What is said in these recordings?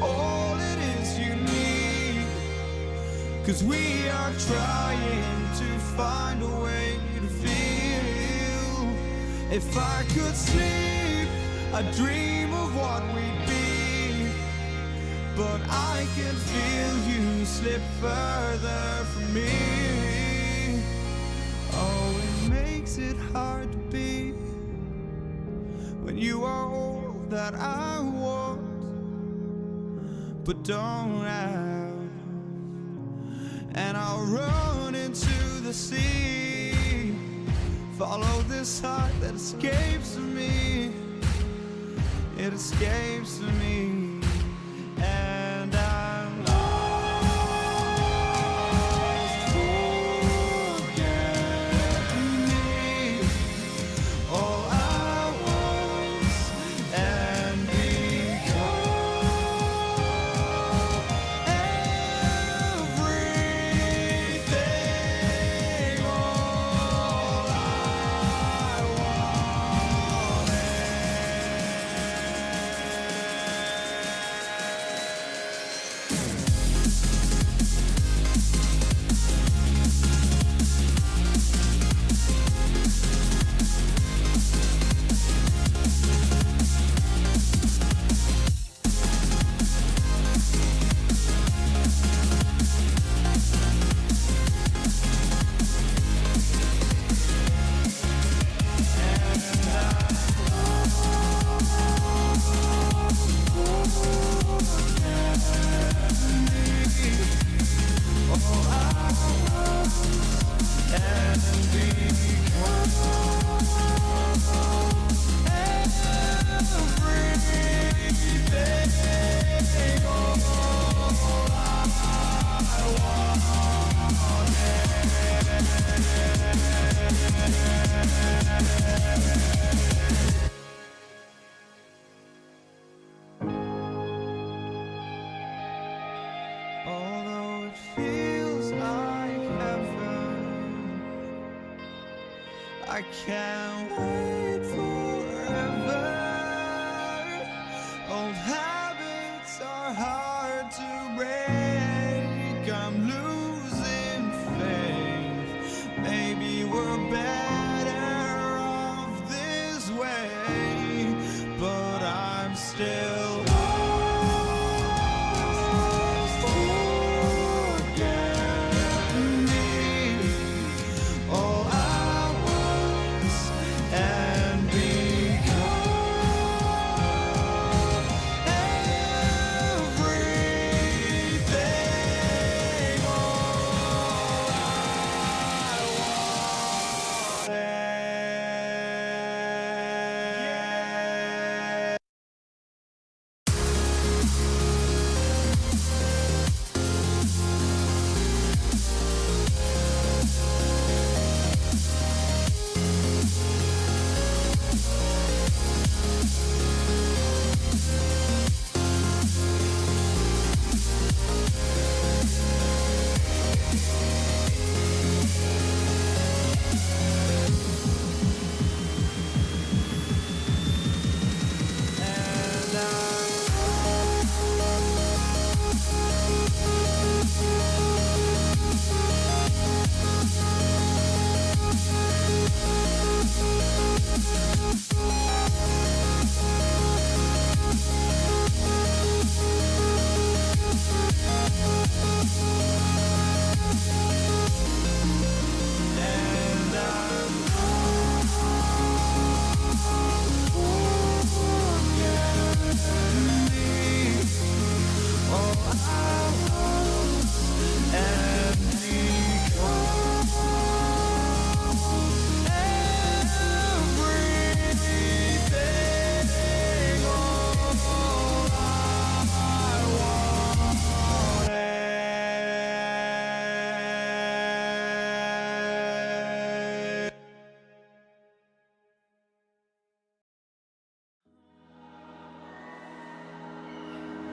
all it is you need. 'Cause we are trying to find a way to feel. If I could sleep, I'd dream of what we'd be. But I can feel you slip further from me. Oh, it makes it hard to be when you are all that I want but don't have. And I'll run into the sea, follow this heart that escapes me. It escapes me. And I'm lost. Forget me, all I was and become everything. All I although it feels like heaven, I can't wait forever. Old habits are hard to break. I'm losing faith. Maybe we're better off this way, but I'm still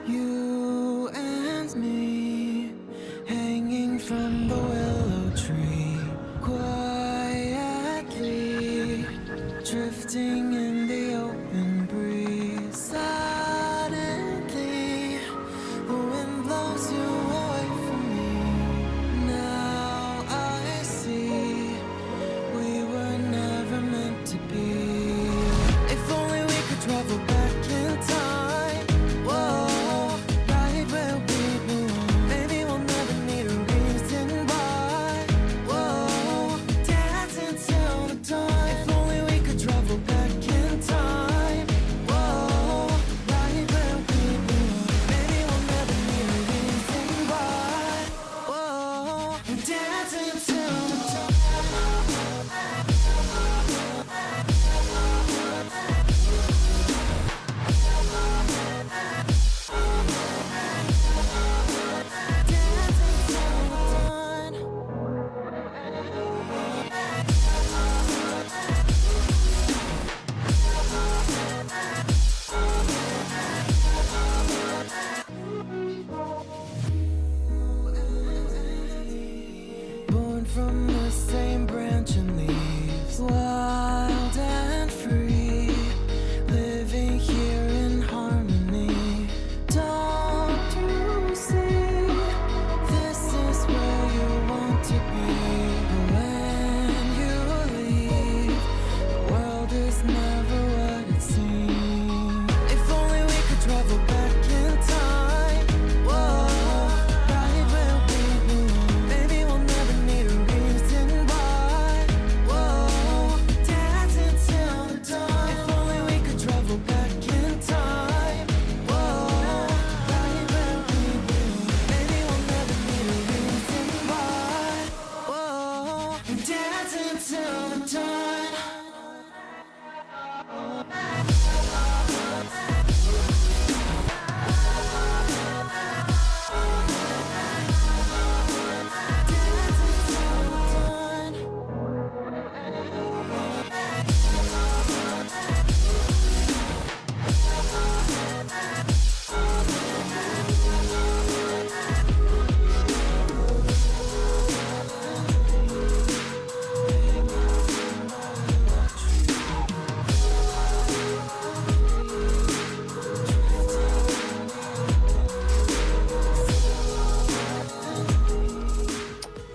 You and me, hanging from the willow tree, quietly drifting in the open breeze. Suddenly, from the same branch and leaves, wild and free, living here in harmony. Don't you see? This is where you want to be. When you leave, the world is never what it seems. If only we could travel back in time. Whoa, right where we belong. Maybe we'll never need a reason why. Whoa, dancing till the dawn. If only we could travel back in time. Whoa, right where we belong. Maybe we'll never need a reason why. Whoa, dancing till the dawn.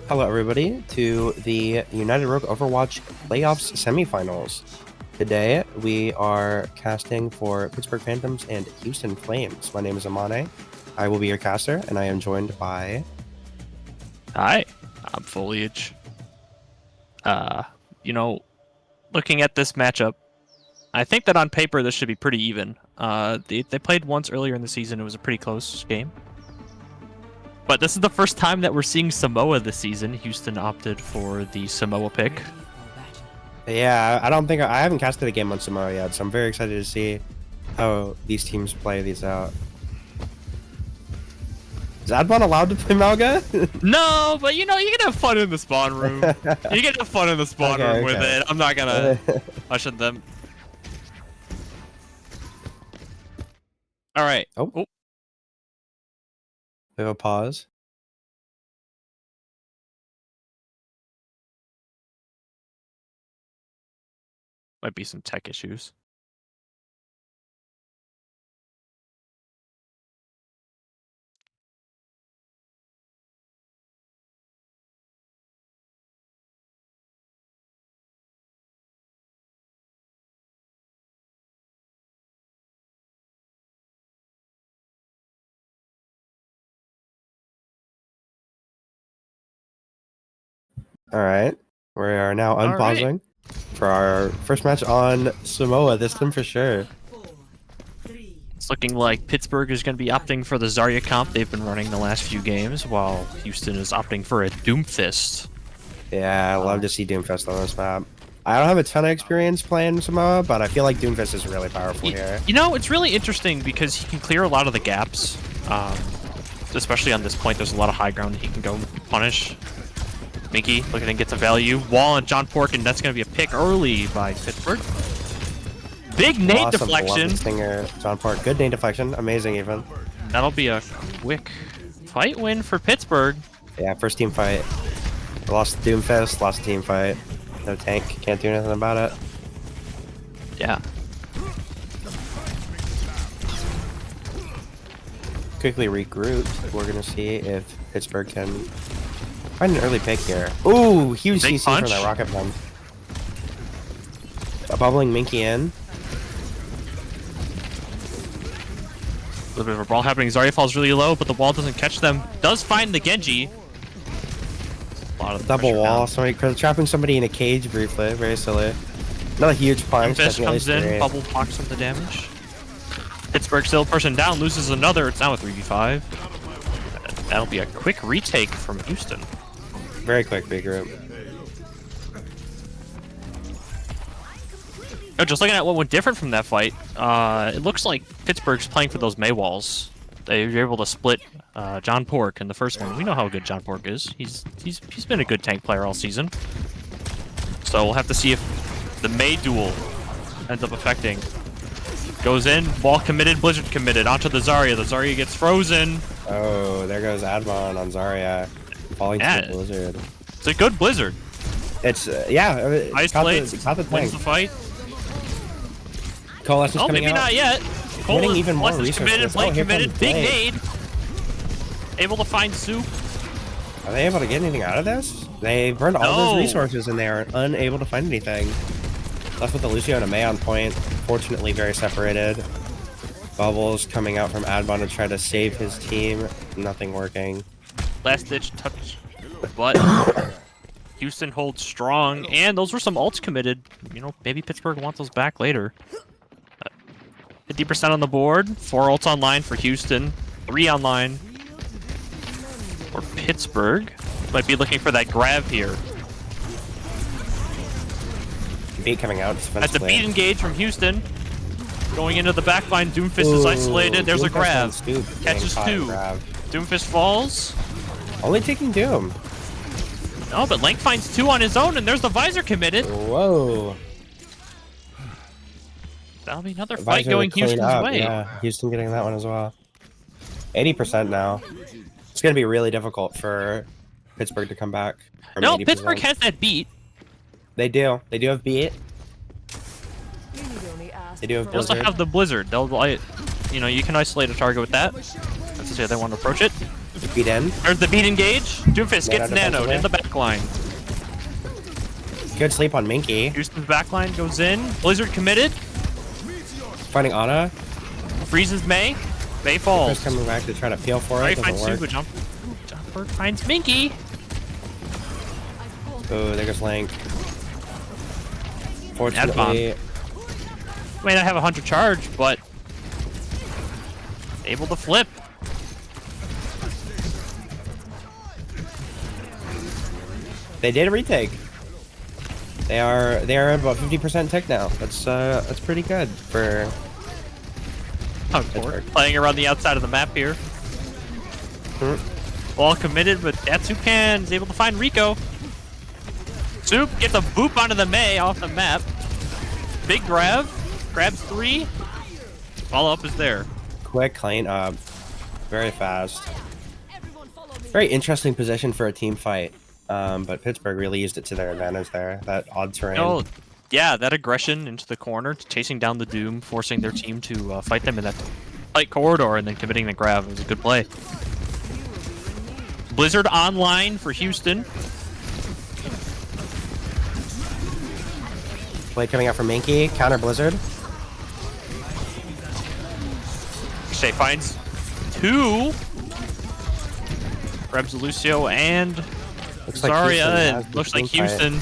Hello everybody to the United Rogue Overwatch Playoffs Semifinals. Today we are casting for Pittsburgh Phantoms and Houston Flames. My name is Amane. I will be your caster and I am joined by... Hi, I'm Foliage. Looking at this matchup, I think that on paper this should be pretty even. They played once earlier in the season. It was a pretty close game. But this is the first time that we're seeing Samoa this season. Houston opted for the Samoa pick. Yeah, I haven't casted a game on Samoa yet, so I'm very excited to see how these teams play these out. Is Adbon allowed to play Malga? No, but you can have fun in the spawn room. You can have fun in the spawn room with it. I'm not gonna push at them. All right. Oh. We have a pause. Might be some tech issues. All right. We are now unpausing for our first match on Samoa this time for sure. It's looking like Pittsburgh is going to be opting for the Zarya comp they've been running the last few games, while Houston is opting for a Doomfist. Yeah, I love to see Doomfist on this map. I don't have a ton of experience playing Samoa, but I feel like Doomfist is really powerful here. It's really interesting because he can clear a lot of the gaps. Especially on this point, there's a lot of high ground he can go punish. Minky looking to get the value. Wall and John Pork, and that's going to be a pick early by Pittsburgh. Big nade deflection. Stinger, John Pork. Good nade deflection. Amazing even. That'll be a quick fight win for Pittsburgh. Yeah, first team fight. Lost Doomfist, lost team fight. No tank. Can't do anything about it. Yeah. Quickly regroup. We're going to see if Pittsburgh can find an early pick here. Ooh, huge Big CC punch. from that rocket pump. A bubbling Minky in. A little bit of a brawl happening. Zarya falls really low, but the wall doesn't catch them. Does find the Genji. A lot of Double wall. down. Somebody trapping somebody in a cage briefly. Very silly. Another huge punch. Doomfist comes in, bubble blocks some of the damage. Pittsburgh still person down, loses another. It's now a 3v5. That'll be a quick retake from Houston. Very quick regroup. Just looking at what went different from that fight, it looks like Pittsburgh's playing for those May walls. They were able to split John Pork in the first one. We know how good John Pork is. He's been a good tank player all season. So we'll have to see if the May duel ends up affecting. Goes in, wall committed, Blizzard committed, onto the Zarya. The Zarya gets frozen. Oh, there goes Adbon on Zarya. Falling to the Blizzard. It's a good Blizzard. It's yeah. Isolates, Got the wins tank. the fight. Coalescence Oh, coming maybe out. not yet. Winning even more Coalescence committed, resources. Blake Here committed, comes big Blake. nade. Able to find Soup. Are they able to get anything out of this? They burned all No. those resources and they are unable to find anything. Left with the Lucio and a May on point. Fortunately, very separated. Bubbles coming out from Adbon to try to save his team. Nothing working. Last ditch touch, but Houston holds strong, and those were some ults committed. You know, maybe Pittsburgh wants those back later. 50% on the board, 4 ults online for Houston, 3 online for Pittsburgh. Might be looking for that grab here. Beat coming out. That's a beat engage from Houston. Going into the backline, Doomfist is isolated. There's a grab. Catches 2. Doomfist falls. Only taking Doom. Oh, but Lank finds 2 on his own, and there's the Visor committed. Whoa. That'll be another Visor fight to going clean Houston's up, way. Yeah, Houston getting that one as well. 80% now. It's going to be really difficult for Pittsburgh to come back. From No, 80%. Pittsburgh has that beat. They do. They do have beat. They do have They also Blizzard. have the Blizzard. You know, you can isolate a target with that. That's the other one to approach it. Beat in. There's the beat engage. Doomfist gets Nano nanoed in the backline. Good sleep on Minky. Houston's backline goes in. Blizzard committed. Finding Ana. Freezes May. May falls. Just coming back to try to peel for Alright, it. finds Doesn't Sue, work. but Jumper finds Minky. Oh, there goes Link. Fortunately, May not have 100 charge, but able to flip. they did a retake. They are at about 50% tick now. That's pretty good for Pittsburgh. Playing around the outside of the map here. Ball committed, but Atsukan is able to find Rico. Soup gets a boop onto the May off the map. Big grab. Grabs 3. Follow-up is there. Quick, clean up. Very fast. Very interesting position for a team fight. But Pittsburgh really used it to their advantage there. That odd terrain. Oh, yeah, that aggression into the corner, chasing down the Doom, forcing their team to fight them in that tight corridor, and then committing the grab. It was a good play. Blizzard online for Houston. Play coming out from Minky. Counter Blizzard. Shay finds 2. Grabs Lucio and Looks like Zarya, Houston has and the looks like team fight. Houston.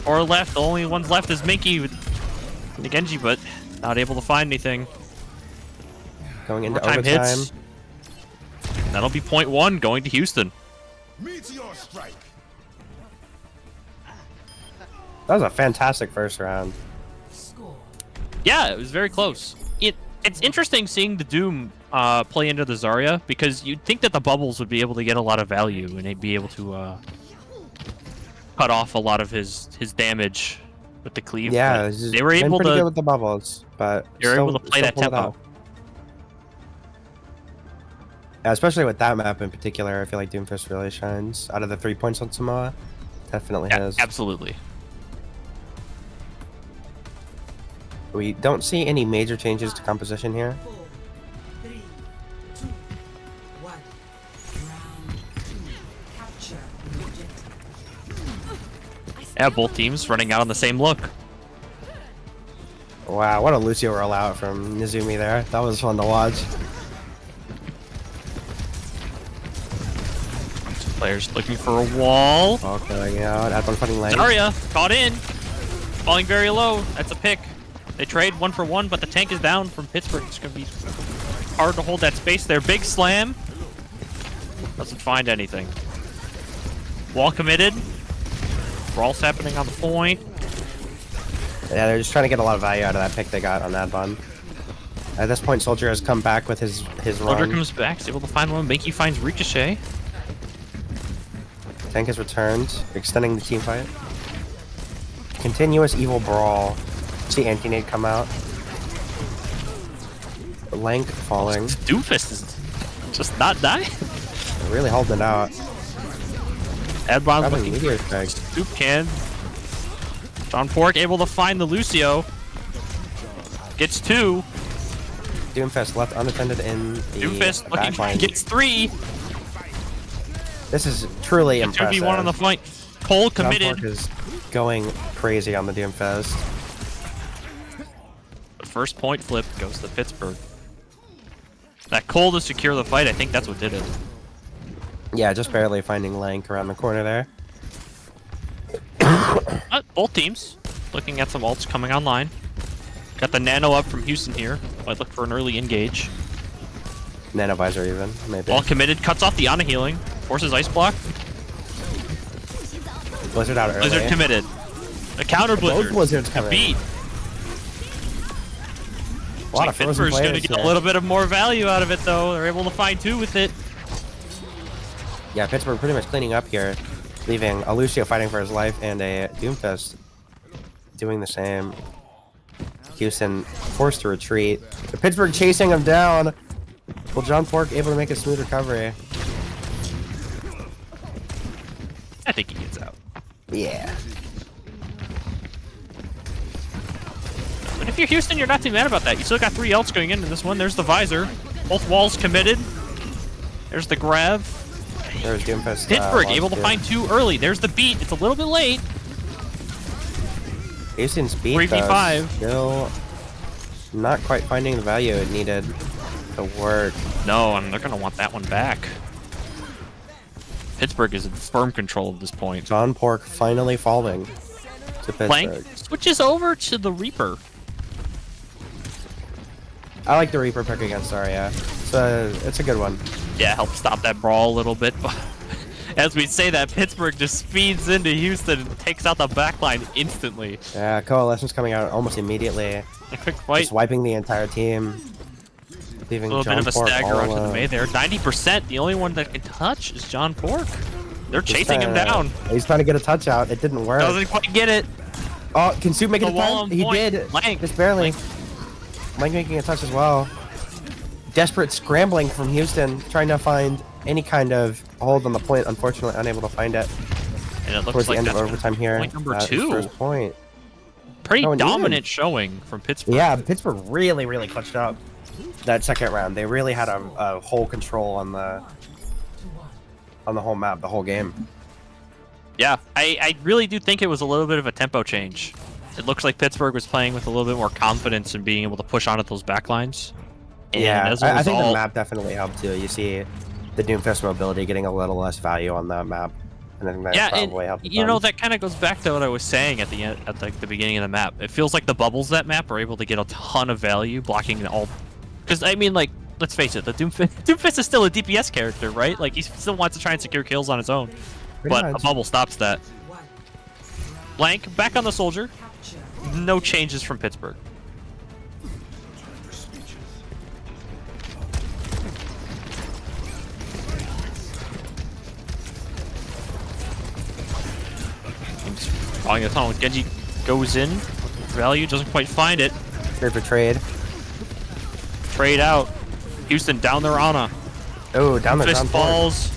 Or left, the only ones left is Minky with the Genji, but not able to find anything. Going into Overtime overtime. hits. That'll be point 1 going to Houston. Meteor strike. That was a fantastic first round. Yeah, it was very close. It's interesting seeing the Doom play into the Zarya, because you'd think that the bubbles would be able to get a lot of value and they'd be able to cut off a lot of his damage with the cleave. Yeah, but it's they were been able pretty to good with the bubbles, but they were still- able to play still that pull it tempo. out. Yeah, especially with that map in particular, I feel like Doomfist really shines. Out of the 3 points on Samoa, definitely Yeah, has. absolutely. We don't see any major changes to composition here. 4, 3, 2, 1. Round 2. Capture the objective. Yeah, both teams running out on the same look. Wow, what a Lucio rollout from Nizumi there. That was fun to watch. Players looking for a wall. All going out. Adbon fighting lane. Zarya caught in, falling very low. That's a pick. They trade 1 for 1, but the tank is down from Pittsburgh. It's going to be hard to hold that space there. Big slam. Doesn't find anything. Wall committed. Brawl's happening on the point. Yeah, they're just trying to get a lot of value out of that pick they got on Adbon. At this point, Soldier has come back with his Soldier run. comes back, is able to find one. Minky finds Ricochet. Tank has returned, extending the team fight. Continuous evil brawl. See anti-nade come out. Lank falling. Doofus is just not dying. Really holding it out. Adbon's Grabbing looking meteor for strike. scoop can. John Pork able to find the Lucio. Gets 2. Doomfist left unattended in the Doomfist looking backline. gets 3. This is truly A impressive. 2v1 on the fight. Cole John committed. Pork is going crazy on the Doomfist. The first point flip goes to Pittsburgh. That Cole to secure the fight, I think that's what did it. Yeah, just barely finding Lank around the corner there. Both teams looking at some ults coming online. Got the nano up from Houston here. Might look for an early engage. Nanovisor even, maybe. All committed, cuts off the Ana healing. Forces ice block. Blizzard out early. Blizzard committed. A counter Blizzard. Both Blizzards A coming. beat. A lot of frozen Pittsburgh's going players to get here. a little bit of more value out of it, though. They're able to find 2 with it. Yeah, Pittsburgh pretty much cleaning up here, leaving a Lucio fighting for his life and a Doomfist doing the same. Houston forced to retreat. Pittsburgh chasing him down. Will John Pork able to make a smooth recovery? I think he gets out. Yeah. But if you're Houston, you're not too mad about that. You still got 3 ults going into this one. There's the visor. Both walls committed. There's the grab. There's Doomfist. Pittsburgh able to lost find 2 early. There's the beat. It's a little bit late. Houston's beat 3v5. Still not quite finding the value it needed to work. No, and they're going to want that one back. Pittsburgh is in firm control at this point. John Pork finally falling to Pittsburgh. Blank switches over to the Reaper. I like the Reaper pick against Zarya. It's a good one. Yeah, help stop that brawl a little bit. As we say that, Pittsburgh just speeds into Houston and takes out the backline instantly. Yeah, Coalescence coming out almost immediately. A quick fight. Just wiping the entire team. Leaving A little John bit of a Pork stagger all onto the alone. May there. 90%. The only one that can touch is John Pork. They're chasing him down. He's trying to get a touch out. It didn't work. Doesn't quite get it. Oh, can Soup make it The a wall touch? on He point. did. Lank. Just barely. Lank making a touch as well. Desperate scrambling from Houston, trying to find any kind of hold on the point. Unfortunately, unable to find it. And it looks Towards like the end of that's overtime here. point number That is 2. First point. Pretty Oh, indeed. dominant showing from Pittsburgh. Yeah, Pittsburgh really clutched up that second round. They really had a whole control on the whole map, the whole game. Yeah, I really do think it was a little bit of a tempo change. It looks like Pittsburgh was playing with a little bit more confidence in being able to push onto those backlines. And Yeah, as a I think the result- map definitely helped too. You see the Doomfist mobility getting a little less value on that map, and I think that Yeah, probably helped. and you know that kind of goes back to what I was saying at the end, at like the beginning of the map. It feels like the bubbles that map are able to get a ton of value blocking all. Because I mean, like, let's face it, the Doomfist is still a DPS character, right? Like he still wants to try and secure kills on his own, Pretty but much. a bubble stops that. Blank back on the soldier. No changes from Pittsburgh. Following the tunnel, Genji goes in. Value doesn't quite find it. Here for trade. Trade out. Houston down their Ana. Oh, down there. Fist John Pork. falls.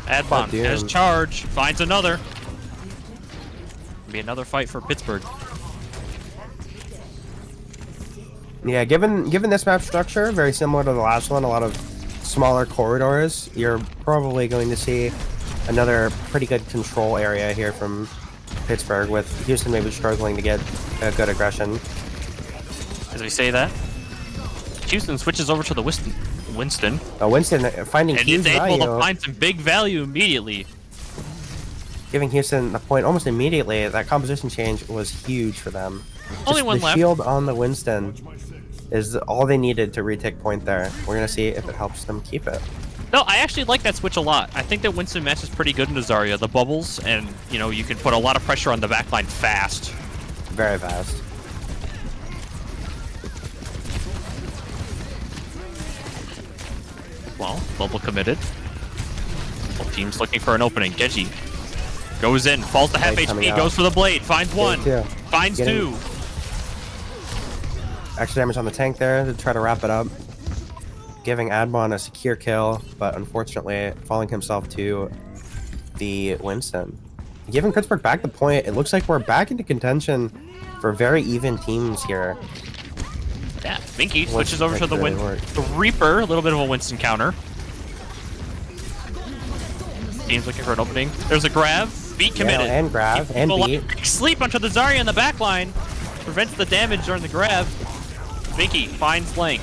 Adbon Damn. has charge. Finds another. Be another fight for Pittsburgh. Yeah, given this map structure, very similar to the last one, a lot of smaller corridors, you're probably going to see another pretty good control area here from Pittsburgh, with Houston maybe struggling to get a good aggression. As we say that, Houston switches over to the Winston. Winston finding And huge is able value, to find some big value immediately. giving Houston the point almost immediately. That composition change was huge for them. Only Just one the left. shield on the Winston is all they needed to retake point there. We're gonna see if it helps them keep it. No, I actually like that switch a lot. I think that Winston matches pretty good into Zarya. The bubbles, and you know, you can put a lot of pressure on the backline fast. Very fast. Well, bubble committed. Both teams looking for an opening. Genji goes in, falls to half Blade coming HP, out. goes for the blade, finds one, two. finds Getting- two. Extra damage on the tank there to try to wrap it up. Giving Admon a secure kill, but unfortunately falling himself to the Winston. Giving Pittsburgh back the point, it looks like we're back into contention for very even teams here. Yeah, Vinky switches over to the really the Reaper, a little bit of a Winston counter. Team's looking for an opening. There's a grab. Beat committed. And grab, and beat. Sleep onto the Zarya in the back line. Prevents the damage during the grab. Vinky finds Lank.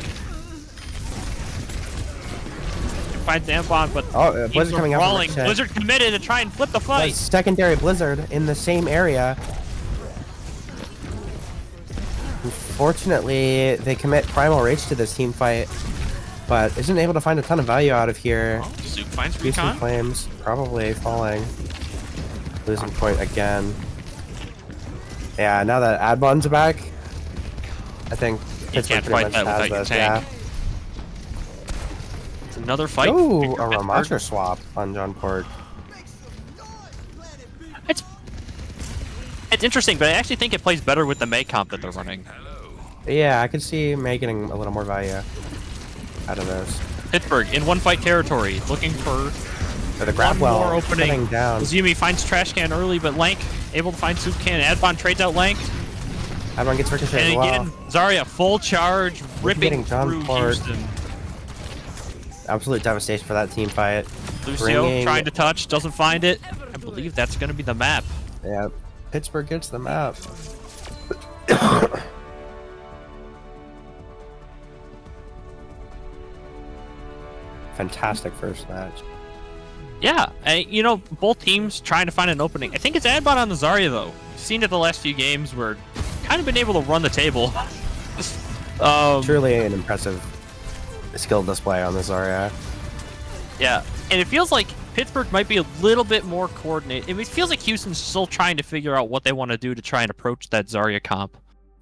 Finds Ambon, but Blizzard coming out. Blizzard committed to try and flip the fight. Secondary Blizzard in the same area. Unfortunately, they commit Primal Rage to this team fight, but isn't able to find a ton of value out of here. Soup finds Houston Recon. Flames probably falling. Losing point again. Yeah, now that Adbon's back, I think Pittsburgh pretty much has this. Yeah. It's another fight. Ooh, a Ramatra swap on John Port. It's interesting, but I actually think it plays better with the May comp that they're running. Yeah, I could see May getting a little more value out of this. Pittsburgh in one fight territory, looking for the grab well more opening. Down. Zumi finds Trash Can early, but Lank able to find Soup Can. Adbon trades out Lank. Adbon gets ricochet and as well. again, Zarya full charge, ripping John through Port. Houston. Absolute devastation for that team fight. Lucio trying to touch, doesn't find it. I believe that's going to be the map. Yeah, Pittsburgh gets the map. Fantastic first match. Yeah, you know, both teams trying to find an opening. I think it's Adbon on the Zarya, though. We've seen it the last few games where kind of been able to run the table. Truly an impressive skill display on the Zarya. Yeah, and it feels like Pittsburgh might be a little bit more coordinated. It feels like Houston's still trying to figure out what they want to do to try and approach that Zarya comp.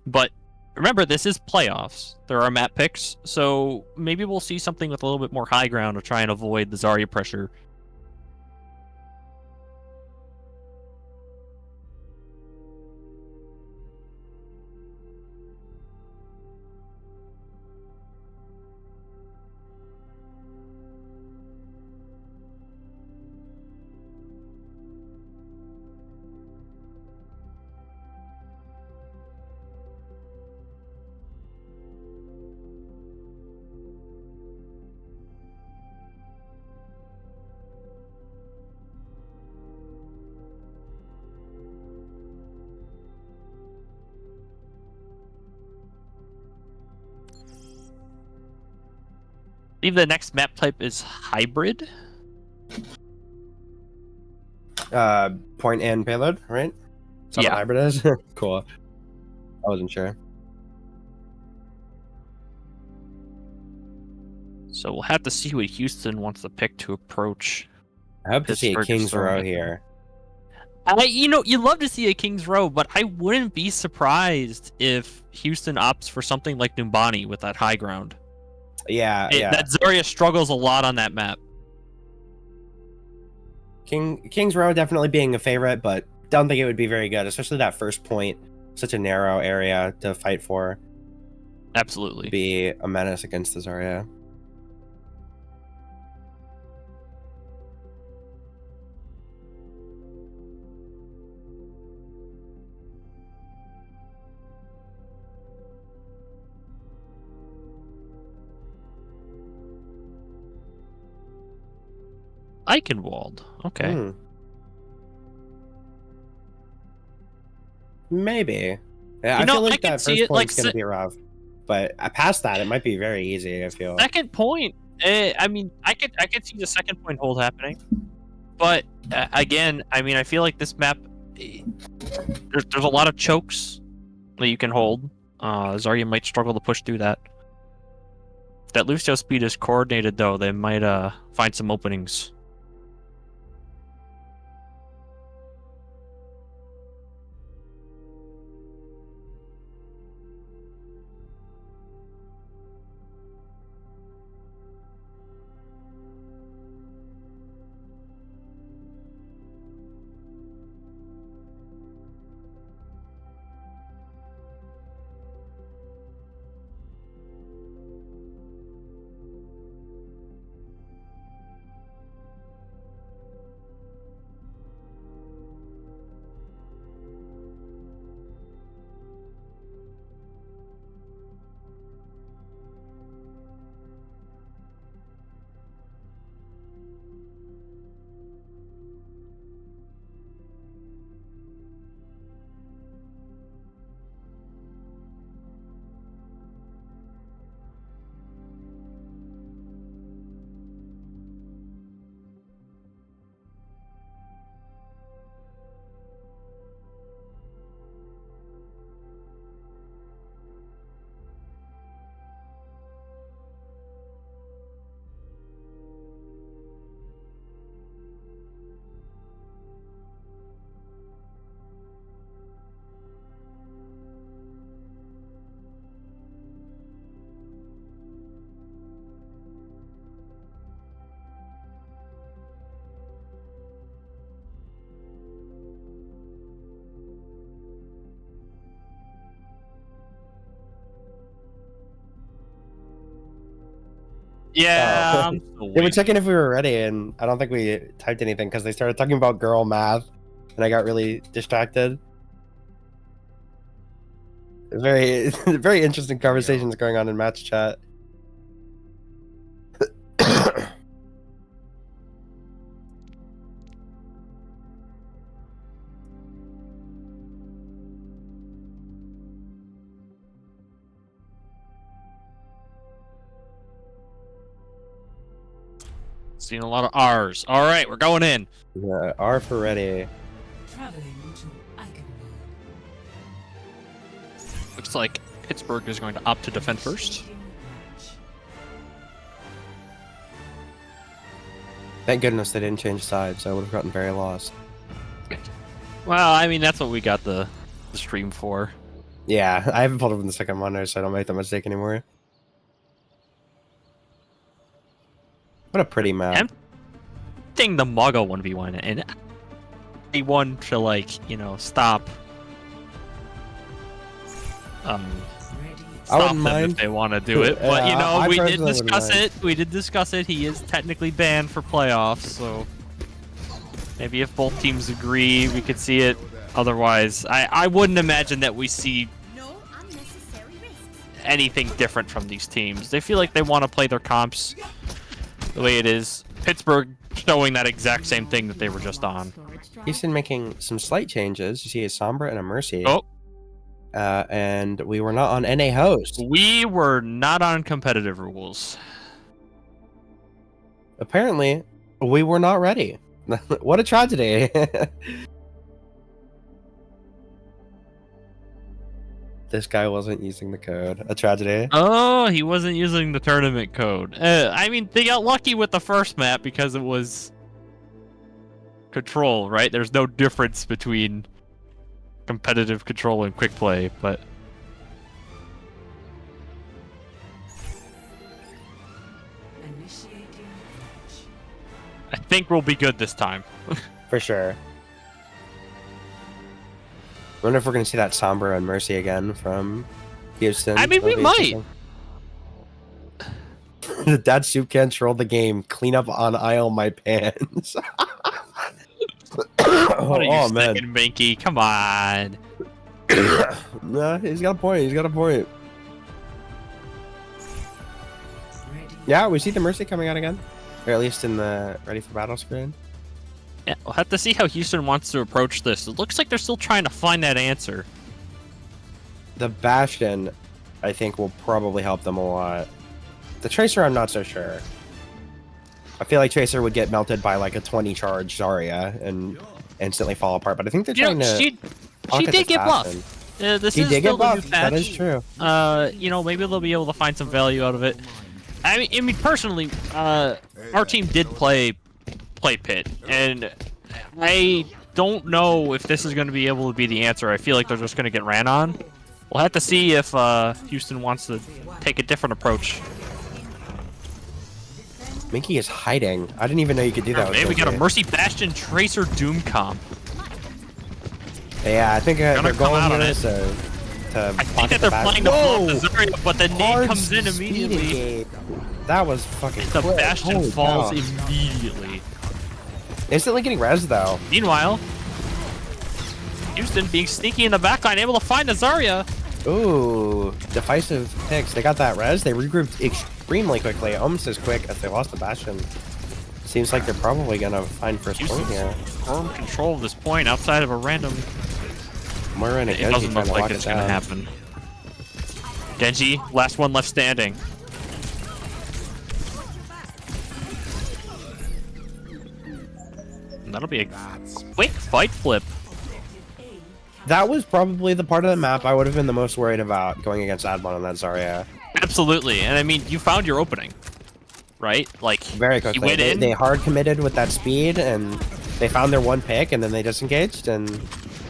But remember, this is playoffs. There are map picks, so maybe we'll see something with a little bit more high ground to try and avoid the Zarya pressure. I believe the next map type is hybrid. Point and payload, right? Is that what hybrid is? Cool. I wasn't sure. So we'll have to see what Houston wants to pick to approach. I hope to see a King's Row here. You know, you'd love to see a King's Row, but I wouldn't be surprised if Houston opts for something like Numbani with that high ground. Yeah. That Zarya struggles a lot on that map. King's Row definitely being a favorite, but don't think it would be very good, especially that first point. Such a narrow area to fight for. Absolutely. Be a menace against the Zarya. Eichenwald. Okay. Maybe. Yeah, I feel like that first point's going to be rough. But past that, it might be very easy, I feel. Second point. I mean, I could see the second point hold happening. But, again, I mean, I feel like this map, there's a lot of chokes that you can hold. Zarya might struggle to push through that. If that Lucio speed is coordinated, though, they might find some openings. Yeah. Oh. I'm still They were waiting. checking if we were ready, and I don't think we typed anything because they started talking about girl math, and I got really distracted. Very, very interesting conversations going on in match chat. Seen a lot of R's. All right, we're going in. Yeah, R for ready. Traveling to Eichenberg. Looks like Pittsburgh is going to opt to defend first. Thank goodness they didn't change sides. I would have gotten very lost. Well, I mean, that's what we got the stream for. Yeah, I haven't pulled up in the second monitor, so I don't make that mistake anymore. What a pretty map. Tempting the Muggle 1v1 and they want to, like, stop. I Stop wouldn't them mind. if they want to do it, but Yeah, I we did personally wouldn't discuss mind. it. We did discuss it. He is technically banned for playoffs, so maybe if both teams agree, we could see it. Otherwise, I wouldn't imagine that we see No unnecessary risks. anything different from these teams. They feel like they want to play their comps the way it is. Pittsburgh showing that exact same thing that they were just on. Houston making some slight changes. You see a Sombra and a Mercy. Oh, And we were not on NA host. we were not on competitive rules. Apparently, we were not ready. What a tragedy. This guy wasn't using the code. A tragedy. Oh, he wasn't using the tournament code. I mean, they got lucky with the first map because it was control, right? There's no difference between competitive control and quick play, but Initiating launch. I think we'll be good this time. For sure. I wonder if we're going to see that Sombra and Mercy again from Houston. I mean, we That'll be might. interesting. Dad soup can troll the game. Clean up on aisle my pants. What are you oh man. thinking, Binky? Come on. Nah, he's got a point. He's got a point. Ready. Yeah, we see the Mercy coming out again. Or at least in the ready for battle screen. Yeah, we'll have to see how Houston wants to approach this. It looks like they're still trying to find that answer. The Bastion, I think, will probably help them a lot. The Tracer, I'm not so sure. I feel like Tracer would get melted by like a 20 charge Zarya and instantly fall apart. But I think they're You trying know, to. she pocket did this get Bastion. buffed. This He is did still get the new buffed. patch. That is true. Maybe they'll be able to find some value out of it. I mean personally, our team did play Pit, and I don't know if this is going to be able to be the answer. I feel like they're just going to get ran on. We'll have to see if Houston wants to take a different approach. Minky is hiding. I didn't even know you could do that. with Maybe we got a Minky. Mercy Bastion Tracer Doom comp. Yeah, I think Gonna they're come going out on here it. to I think pocket that they're the playing to blow up the Whoa! Zarya, but the nade Hard comes in speed immediately. engage. That was fucking The quick. Bastion Holy falls cow. immediately. Instantly getting res though. Meanwhile, Houston being sneaky in the backline, able to find the Zarya. Ooh, decisive picks. They got that res. They regrouped extremely quickly, almost as quick as they lost the Bastion. Seems like they're probably gonna find first point Houston's here. firm control of this point outside of a random. Moira and a It Genji doesn't trying look to like lock it's it going to down. happen. Genji, last one left standing. And that'll be a quick fight flip. That was probably the part of the map I would have been the most worried about going against Admon on that Zarya. Absolutely. And I mean, you found your opening, right? Like, Very he quickly. went in. They hard committed with that speed, and they found their one pick, and then they disengaged, and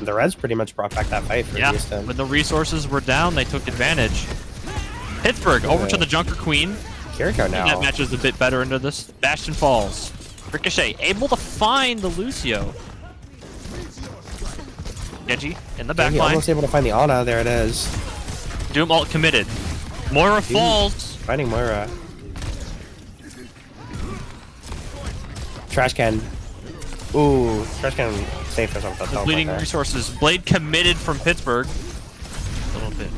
the Reds pretty much brought back that fight for Yeah, Houston. when the resources were down, they took advantage. Pittsburgh over to the Junker Queen. Kiriko now. That matches a bit better into this. Bastion falls. Ricochet able to find the Lucio. Genji in the back Genji line. almost able to find the Ana. There it is. Doom ult committed. Moira falls. Finding Moira. Trash can. Ooh, trash can safe or something. The bleeding resources. Blade committed from Pittsburgh. A little bit.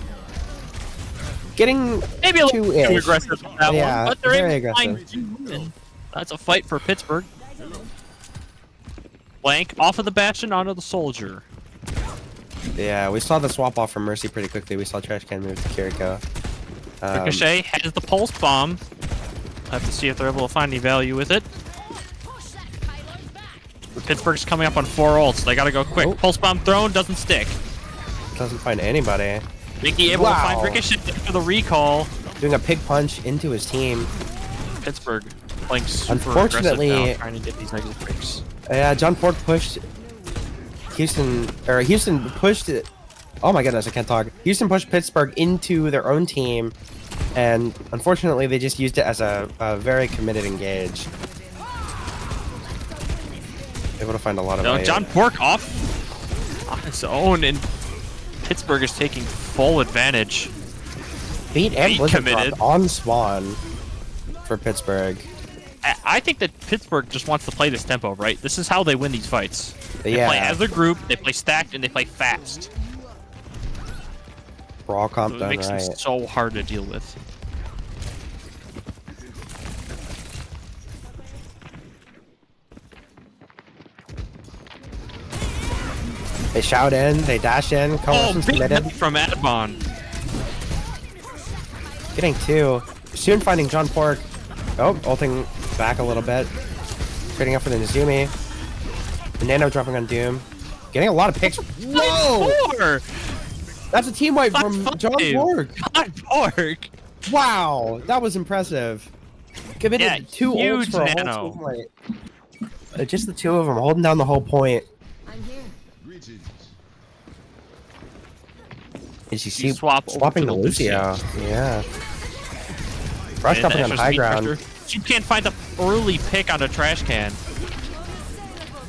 Getting Maybe a little too too ish. aggressive with that Yeah, one, but they're very able to find aggressive. two win. That's a fight for Pittsburgh. Blank off of the Bastion onto the Soldier. Yeah, we saw the swap off from Mercy pretty quickly. We saw trash can move to Kiriko. Ricochet has the pulse bomb. Have to see if they're able to find any value with it. Pittsburgh's coming up on 4 ults. They gotta go quick. Oh. Pulse bomb thrown, doesn't stick. Doesn't find anybody. Mickey able to Wow. find Ricochet for the recall. Doing a pig punch into his team. Pittsburgh playing super Unfortunately- aggressive now, trying to get these negative breaks. Yeah, John Pork pushed Houston pushed it. Oh my goodness, I can't talk. Houston pushed Pittsburgh into their own team, and unfortunately, they just used it as a very committed engage. Able to find a lot of No, value. John Pork off on his own, and Pittsburgh is taking full advantage. Beat and Beat Blizzard committed. dropped on spawn for Pittsburgh. I think that Pittsburgh just wants to play this tempo, right? This is how they win these fights. They Yeah. play as a group, they play stacked, and they play fast. Brawl comp It done makes them right. so hard to deal with. They shout in, they dash in, Oh, coalition's big committed. hit from Adbon. Getting 2. Soon finding John Pork. Oh, ulting back a little bit. Trading up for the Nizumi. The Nano dropping on Doom. Getting a lot of picks. Whoa! 4! That's a team wipe from John Pork. John Pork! Wow, that was impressive. Committed Yeah, 2 ults huge for a Nano. whole team wipe. Just the 2 of them holding down the whole point. I'm here. Did you He see swapped swapping to over to Lucio? Yeah. Rushed up And on extra high speed ground. pressure. You can't find the early pick on a trash can.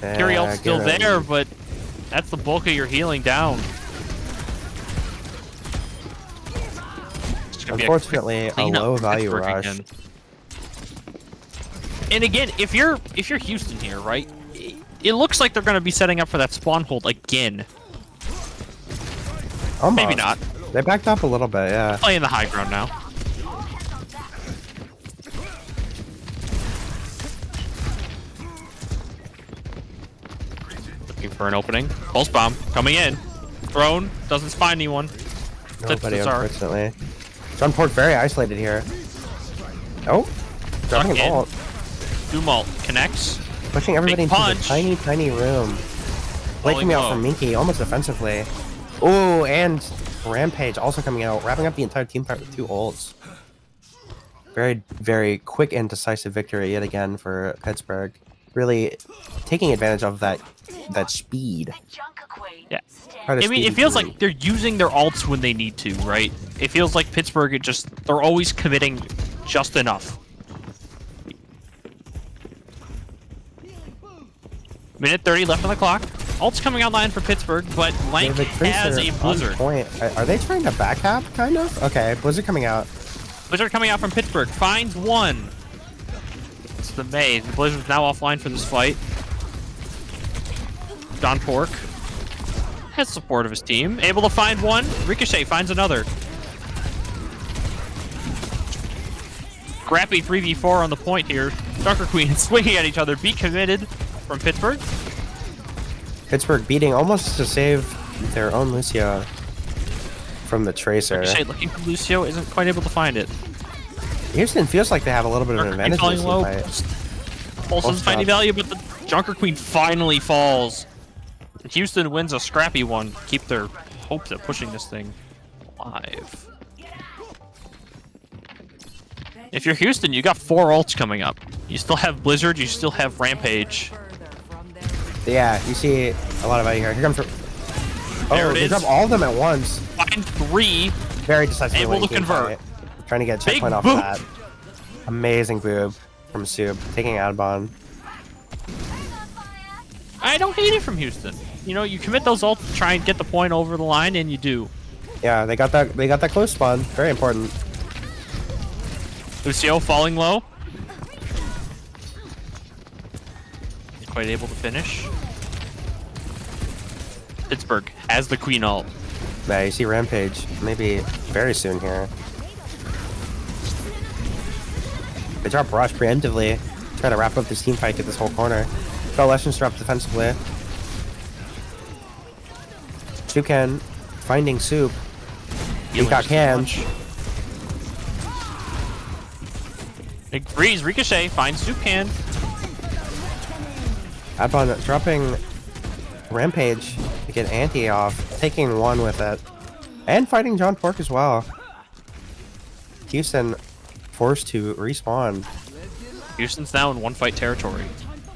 Kyriel's still get him. there, but that's the bulk of your healing down. It's gonna be a quick Unfortunately, a cleanup low for value Pittsburgh rush. again. And again, if you're Houston here, right? It looks like they're gonna be setting up for that spawn hold again. Almost. Maybe not. They backed up a little bit, yeah. Playing the high ground now. Looking for an opening. Pulse bomb coming in. Thrown. Doesn't find anyone. Tips Nobody, the Tsar. unfortunately. John Pork very isolated here. Oh, dropping Stuck an in. ult. Dumalt connects. Pushing everybody Big into the punch. tiny, tiny room. Blade Falling coming out low. from Minky, almost defensively. Oh, and Rampage also coming out, wrapping up the entire team fight with 2 ults. Very, very quick and decisive victory yet again for Pittsburgh. Really taking advantage of that speed. Yeah. Try to I mean, speed it feels through. like they're using their ults when they need to, right? It feels like Pittsburgh, they're always committing just enough. Minute 30 left on the clock. Ult's coming online for Pittsburgh, but Blank Yeah, the has Tracer a on Blizzard. point. Are they trying to backhap, kind of? Okay, Blizzard coming out. Blizzard coming out from Pittsburgh. Finds one. It's the Maze. The Blizzard's now offline for this fight. John Pork has support of his team. Able to find one. Ricochet finds another. Scrappy 3v4 on the point here. Darker Queen swinging at each other. Be committed from Pittsburgh. Pittsburgh beating almost to save their own Lucio from the Tracer. Ricochet looking for Lucio. Isn't quite able to find it. Houston feels like they have a little bit of an Darker Queen advantage in falling this low. fight. Pulse doesn't find any drop. value, but the Junker Queen finally falls. Houston wins a scrappy one. Keep their hopes of pushing this thing alive. If you're Houston, you got 4 ults coming up. You still have Blizzard, you still have Rampage. Yeah, you see a lot of value here. Here comes. There Oh, it they is. drop all of them at once. Find 3. Very decisively. Able winning to team convert. fight. Trying to get a Big checkpoint off boop. of that. Amazing boob from Soup. Taking Adbon. I don't hate it from Houston. You know, you commit those ults to try and get the point over the line, and you do. Yeah, they got that. They got that close spawn. Very important. Lucio falling low. quite able to finish. Pittsburgh has the Queen ult. Yeah, you see Rampage maybe very soon here. Good job, Barrage, preemptively. Try to wrap up this team fight, get this whole corner. Coalition's dropped defensively. Toucan finding Soup. He got canned. Big freeze, Ricochet finds Toucan. Adbon dropping Rampage to get Anti off, taking one with it. And fighting John Pork as well. Houston forced to respawn. Houston's now in one fight territory.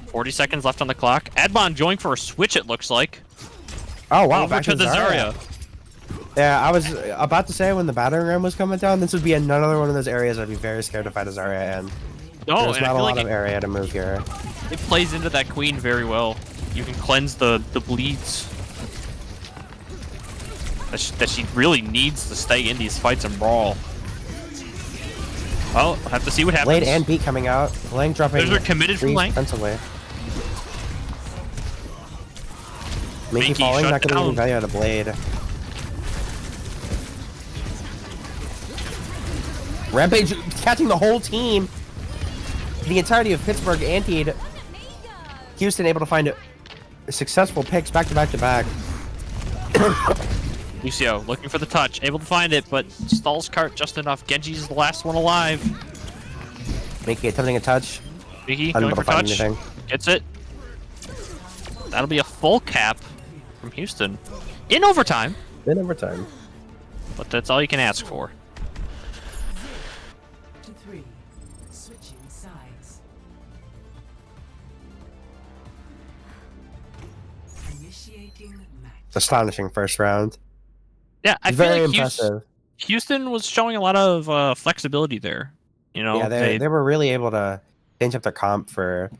40 seconds left on the clock. Adbon joining for a switch, it looks like. Oh wow, Over back to the Zarya. Yeah, I was about to say when the battering ram was coming down, this would be another one of those areas I'd be very scared to fight a Zarya in. No, There's and I not a feel lot like of area to move here. it plays into that Queen very well. You can cleanse the bleeds. That she really needs to stay in these fights and brawl. Well, we'll have to see what happens. Blade and Beat coming out. Lang dropping. Those are committed from Lang. Defensively. Minky Minky falling, shut not getting any down. value out of Blade. Rampage catching the whole team. The entirety of Pittsburgh antied. Houston able to find successful picks back to back to back. Lucio looking for the touch, able to find it, but stalls cart just enough. Genji's the last one alive. Minky attempting a touch. Mickey Unable going to for find touch. anything. Gets it. That'll be a full cap from Houston. In overtime, In overtime. but that's all you can ask for. To 3. Switching sides. Initiating match. Astonishing first round. Yeah, I feel Very like impressive. Houston was showing a lot of flexibility there. You know, Yeah, they were really able to change up their comp for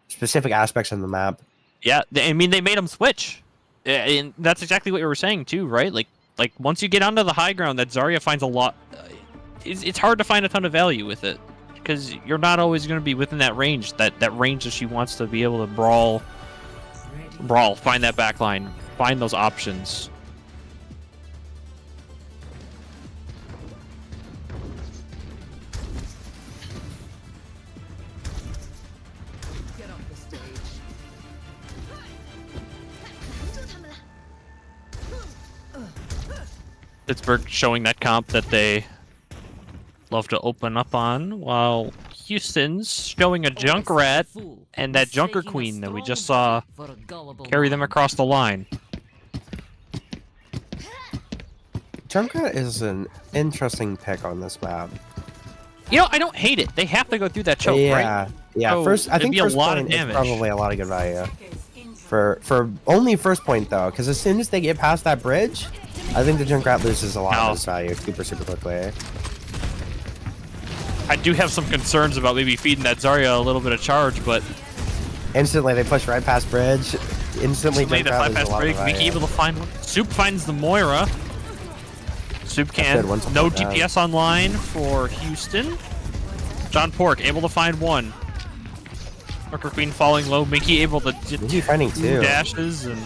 specific aspects of the map. I mean, they made them switch, and that's exactly what you were saying too, right? Like once you get onto the high ground, that Zarya finds a lot. It's hard to find a ton of value with it because you're not always going to be within that range. That range that she wants to be able to brawl, find that back line, find those options. Get off the stage. Pittsburgh showing that comp that they love to open up on, while Houston's showing a Junkrat and that Junker Queen that we just saw carry them across the line. Junkrat is an interesting pick on this map. You know, I don't hate it. They have to go through that choke, Yeah, right? yeah. So I it'd think be a first lot of point is damage. probably a lot of good value for only first point though, because as soon as they get past that bridge, I think the Junkrat loses a lot of his value super quickly. I do have some concerns about maybe feeding that Zarya a little bit of charge, but Instantly they push right past bridge. Instantly made the Junkrat fly loses a past lot break. of Mickey value. able to find one. Soup finds the Moira. Soup That's can. good, one support No down. DPS online for Houston. John Pork able to find one. Worker Queen falling low. Mickey able to Mickey finding two two. dashes, and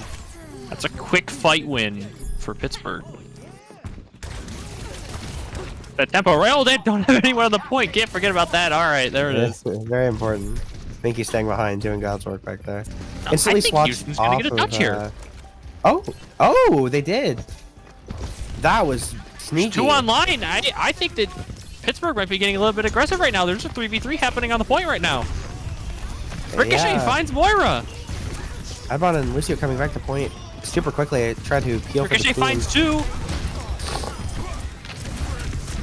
that's a quick fight win for Pittsburgh. That tempo rail, they don't have anyone on the point. Can't forget about that. All right, there it is. Very important. Minky staying behind, doing God's work back there. I Instantly think swaps Houston's gonna off get a of, touch here. Oh, they did. That was sneaky. Two online. I think that Pittsburgh might be getting a little bit aggressive right now. There's a 3v3 happening on the point right now. Ricochet Yeah. finds Moira. Adbon and Lucio coming back to point super quickly. Tried to peel for the Ricochet queen. finds two.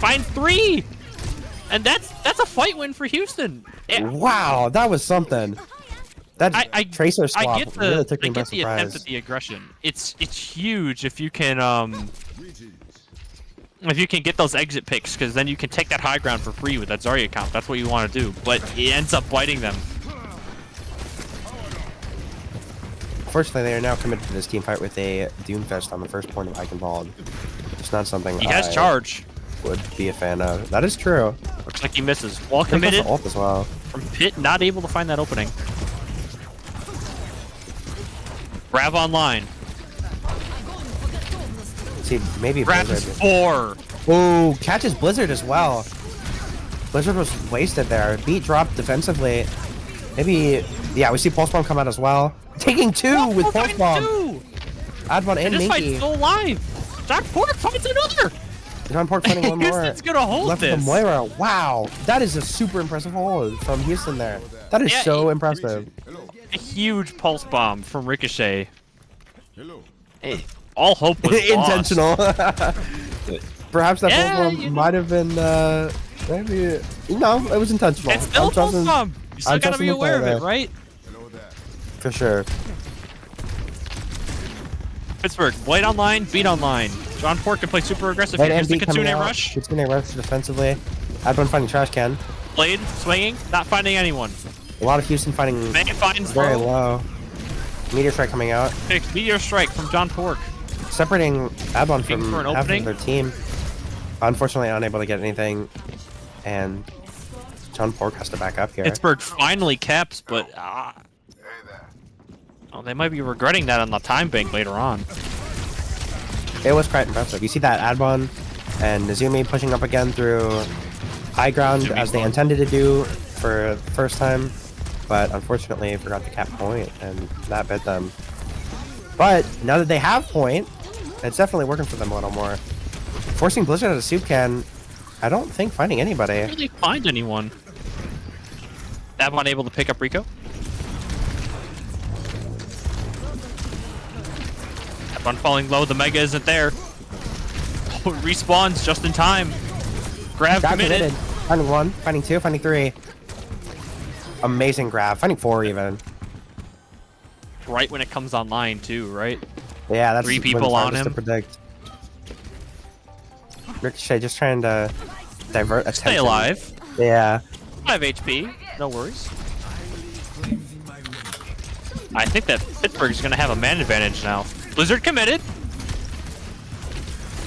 Finds three. And that's a fight win for Houston. Wow, that was something. That Tracer swap I get the really took me by attempt surprise. at the aggression. It's huge if you can get those exit picks, because then you can take that high ground for free with that Zarya comp. That's what you want to do, but it ends up biting them. Fortunately, they are now committed to this team fight with a Doomfist on the first point of Eichenwald. It's not something He has I charge. would be a fan of. That is true. Looks like he misses. Well I think that's committed the ult as well. from Pitt, not able to find that opening. Grab online. See, maybe Grab is Blizzard. 4. Ooh, catches Blizzard as well. Blizzard was wasted there. Beat dropped defensively. Maybe, yeah, we see Pulse Bomb come out as well. Taking 2 with Pulse Bomb. Advon and This fight's Minky. still alive. John Pork finds another. John Pork fighting one more. Houston's gonna hold Left this. with Moira. Wow, that is a super impressive hold from Houston there. That is Yeah, so impressive. A huge pulse bomb from Ricochet. Hey, all hope was Intentional. Perhaps that Yeah, pulse bomb might have been maybe. No, it was intentional. It's still a pulse bomb. You still I'm gotta be trusting the aware of player it, right? For sure. Pittsburgh, Blade online, Beat online. John Pork can play super aggressive Right, here. Here's the MD coming Kitsune out. rush. Kitsune rush defensively. Advon finding trash can. Blade swinging, not finding anyone. A lot of Houston fighting May finds very low. low. Meteor strike coming out, Pick Meteor Strike from John Pork. separating Advon Looking from for an half opening. of their team. Unfortunately, unable to get anything, and John Pork has to back up here. Pittsburgh finally caps, but oh, they might be regretting that on the time bank later on. It was quite impressive. You see that Advon and Nezumi pushing up again through high ground Nezumi's as they fun. intended to do for the first time, but unfortunately forgot to cap point, and that bit them. But now that they have point, it's definitely working for them a little more. Forcing Blizzard out of soup can, I don't think finding anybody. Didn't really find anyone. Avon able to pick up Rico. Avon falling low, the Mega isn't there. Oh, it respawns just in time. Grab Grab committed. committed. Finding 1, finding 2, finding 3. Amazing grab. Finding 4 even. Right when it comes online too, right? Yeah, that's 3 when people it's on hardest him. to predict. Ricochet just trying to divert attention. Stay alive. Yeah. 5 HP, no worries. I think that Pittsburgh's gonna have a man advantage now. Blizzard committed.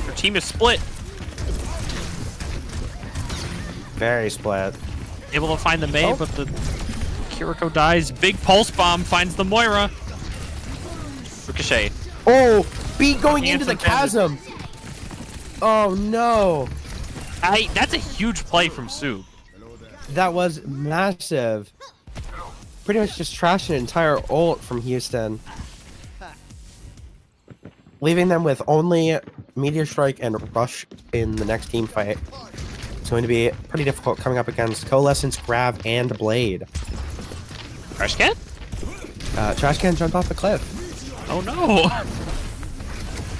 Their team is split. Very split. Able to find the May, Oh. but the Kiriko dies. Big pulse bomb finds the Moira. Ricochet. Oh, Beat going into the Anthem bandit. chasm. Oh no. That's a huge play from Sue. That was massive. Pretty much just trashed an entire ult from Houston. Leaving them with only Meteor Strike and Rush in the next team fight. It's going to be pretty difficult coming up against Coalescence, Grab, and Blade. Trash can? Trash can jumped off the cliff. Oh no!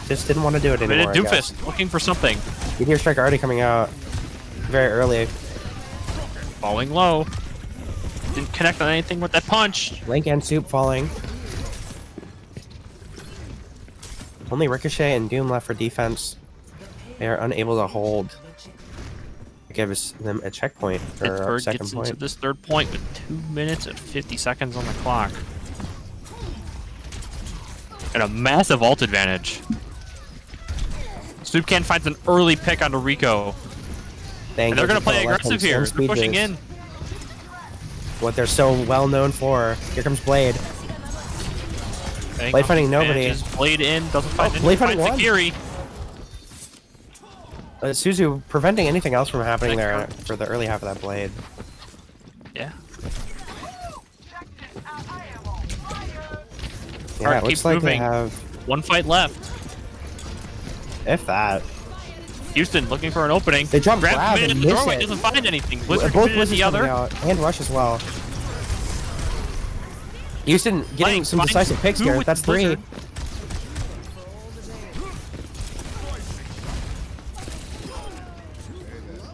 Just didn't want to do it anymore. Committed I guess. Doofus, looking for something. Meteor Strike already coming out very early. Falling low. Didn't connect on anything with that punch. Link and Soup falling. Only Ricochet and Doom left for defense. They are unable to hold. It gives them a checkpoint or a Pittsburgh second gets point. into this third point with 2 minutes and 50 seconds on the clock. And a massive ult advantage. Soup Can finds an early pick onto Rico. And they're going to play aggressive here. They're pushing in. What they're so well known for. Here comes Blade. Blade finding nobody. Blade in, doesn't find Blade anyone. finding Finds one. Akiri. Suzu preventing anything else from happening there for the early half of that Blade. Yeah. Yeah, Heart it looks keeps like moving. they have, One fight left. if that. Houston looking for an opening. They jump grab committed and in the miss doorway, it. doesn't find anything. Blizzard Both committed Blizzards the coming other. out, and Rush as well. Houston getting Flank, some flank, decisive picks two here. with That's 3. Blizzard.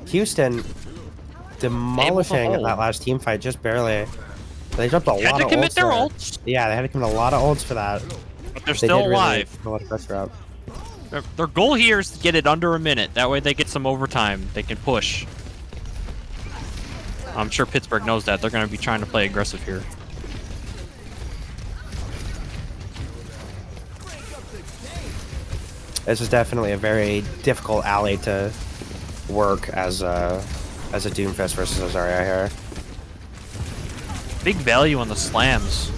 Houston demolishing hold. that last team fight just barely. They dropped a Had lot to of commit ults their there. ults, Yeah, they had to commit a lot of ults for that. but they're They still did really alive. put a lot of pressure up. Their goal here is to get it under a minute. That way they get some overtime. They can push. I'm sure Pittsburgh knows that. They're going to be trying to play aggressive here. This is definitely a very difficult alley to work as a Doomfist versus a Zarya here. Big value on the slams.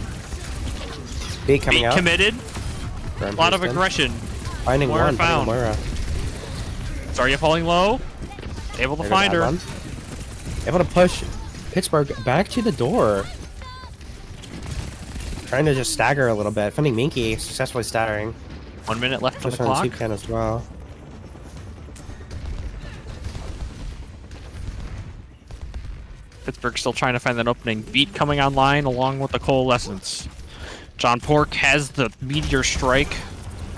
Beat coming Beat out. committed. A From lot of Houston. aggression. Finding Moira one. found. Finding Moira. Zarya falling low. Able to There goes find her. Adlon. Able to push Pittsburgh back to the door. Trying to just stagger a little bit. Finding Minky, successfully staggering. 1 minute left on the Push on clock. Toucan as well. Pittsburgh still trying to find that opening. Beat coming online along with the Coalescence. John Pork has the Meteor Strike.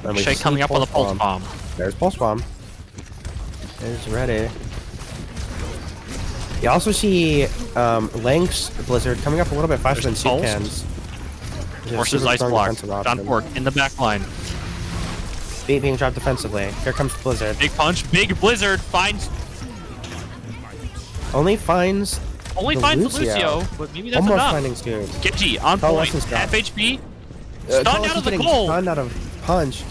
And we Shay see coming up on the Pulse Bomb. Bomb. There's Pulse Bomb. There's ready. You also see Lynx Blizzard coming up a little bit faster There's than Pulse. Toucan's. Versus Ice Block. John Pork in the back line. Beat being dropped defensively. Here comes Blizzard. Big punch. Big Blizzard finds Only finds the Lucio, but maybe that's almost enough. finding Stu. Genji on point. Coalescence drop. Half HP. Stunned out of the goal. Stunned out of punch.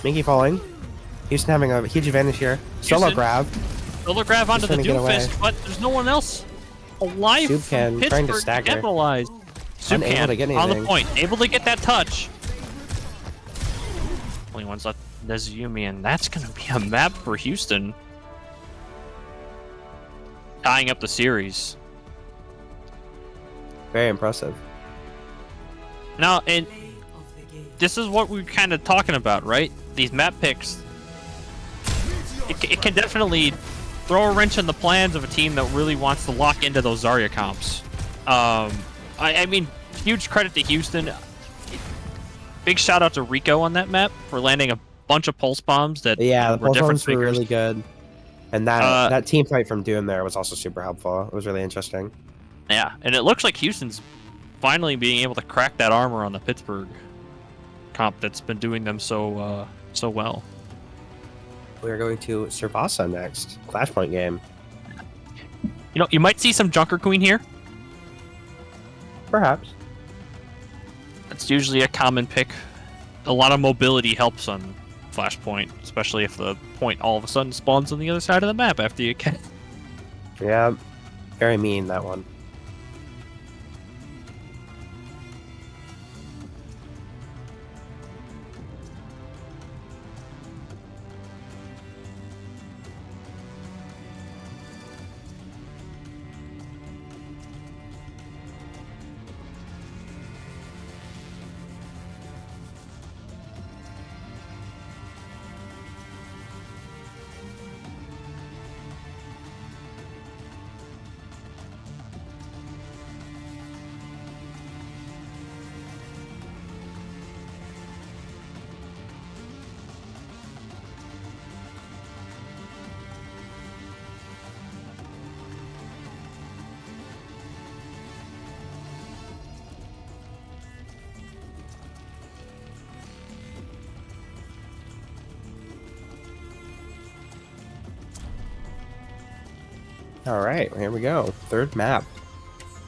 Minky falling. Houston having a huge advantage here. Solo Houston. grab. Solo grab onto the trying to get away. Doomfist, but there's no one else alive Soup from Can trying to Pittsburgh stagger. capitalize. Soup Unable Can to get on the anything. point, able to get that touch. Only one's left, Nezumi, and that's going to be a map for Houston. Tying up the series. Very impressive. Now, and this is what we're kind of talking about, right? These map picks. It can definitely throw a wrench in the plans of a team that really wants to lock into those Zarya comps. I mean, huge credit to Houston. Big shout out to Rico on that map for landing a bunch of pulse bombs that Yeah, the were pulse different bombs were figures. really good. And that team fight from Doom there was also super helpful. It was really interesting. Yeah, and it looks like Houston's finally being able to crack that armor on the Pittsburgh comp that's been doing them so well. We are going to Servasa next. Flashpoint game. You know, you might see some Junker Queen here. Perhaps. That's usually a common pick. A lot of mobility helps on Flashpoint, especially if the point all of a sudden spawns on the other side of the map after you can. Yeah. Very mean, that one. All right, here we go. Third map.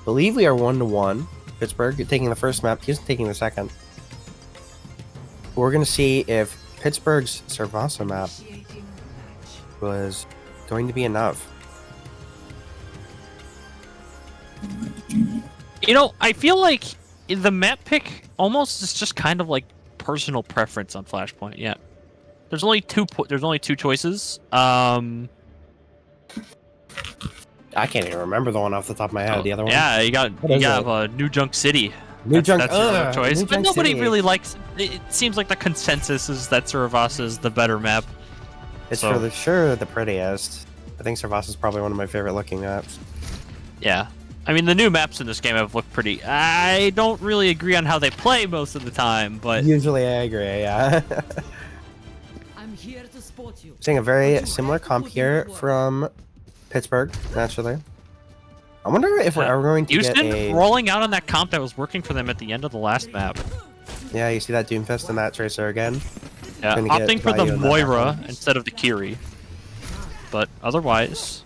Believe we are 1-1. Pittsburgh taking the first map. Houston taking the second. We're going to see if Pittsburgh's Servasa map was going to be enough. You know, I feel like the map pick almost is just kind of like personal preference on Flashpoint. Yeah, there's only two choices. I can't even remember the one off the top of my head. The other one? Yeah, you got What is New Junk City. New Junk. That's your choice. New But Junk nobody City. really likes. It seems like the consensus is that Servasa is the better map. It's So- for sure the prettiest. I think Servasa is probably one of my favorite looking maps. Yeah. I mean, the new maps in this game have looked pretty. I don't really agree on how they play most of the time, but Usually I agree, yeah. I'm here to support you. Seeing a very similar comp here from Pittsburgh, naturally. I wonder if we're ever going to Houston get a... rolling out on that comp that was working for them at the end of the last map. Yeah, you see that Doomfist and that Tracer again? Yeah, Gonna get opting for the value in that Moira one. instead of the Kiri. But otherwise...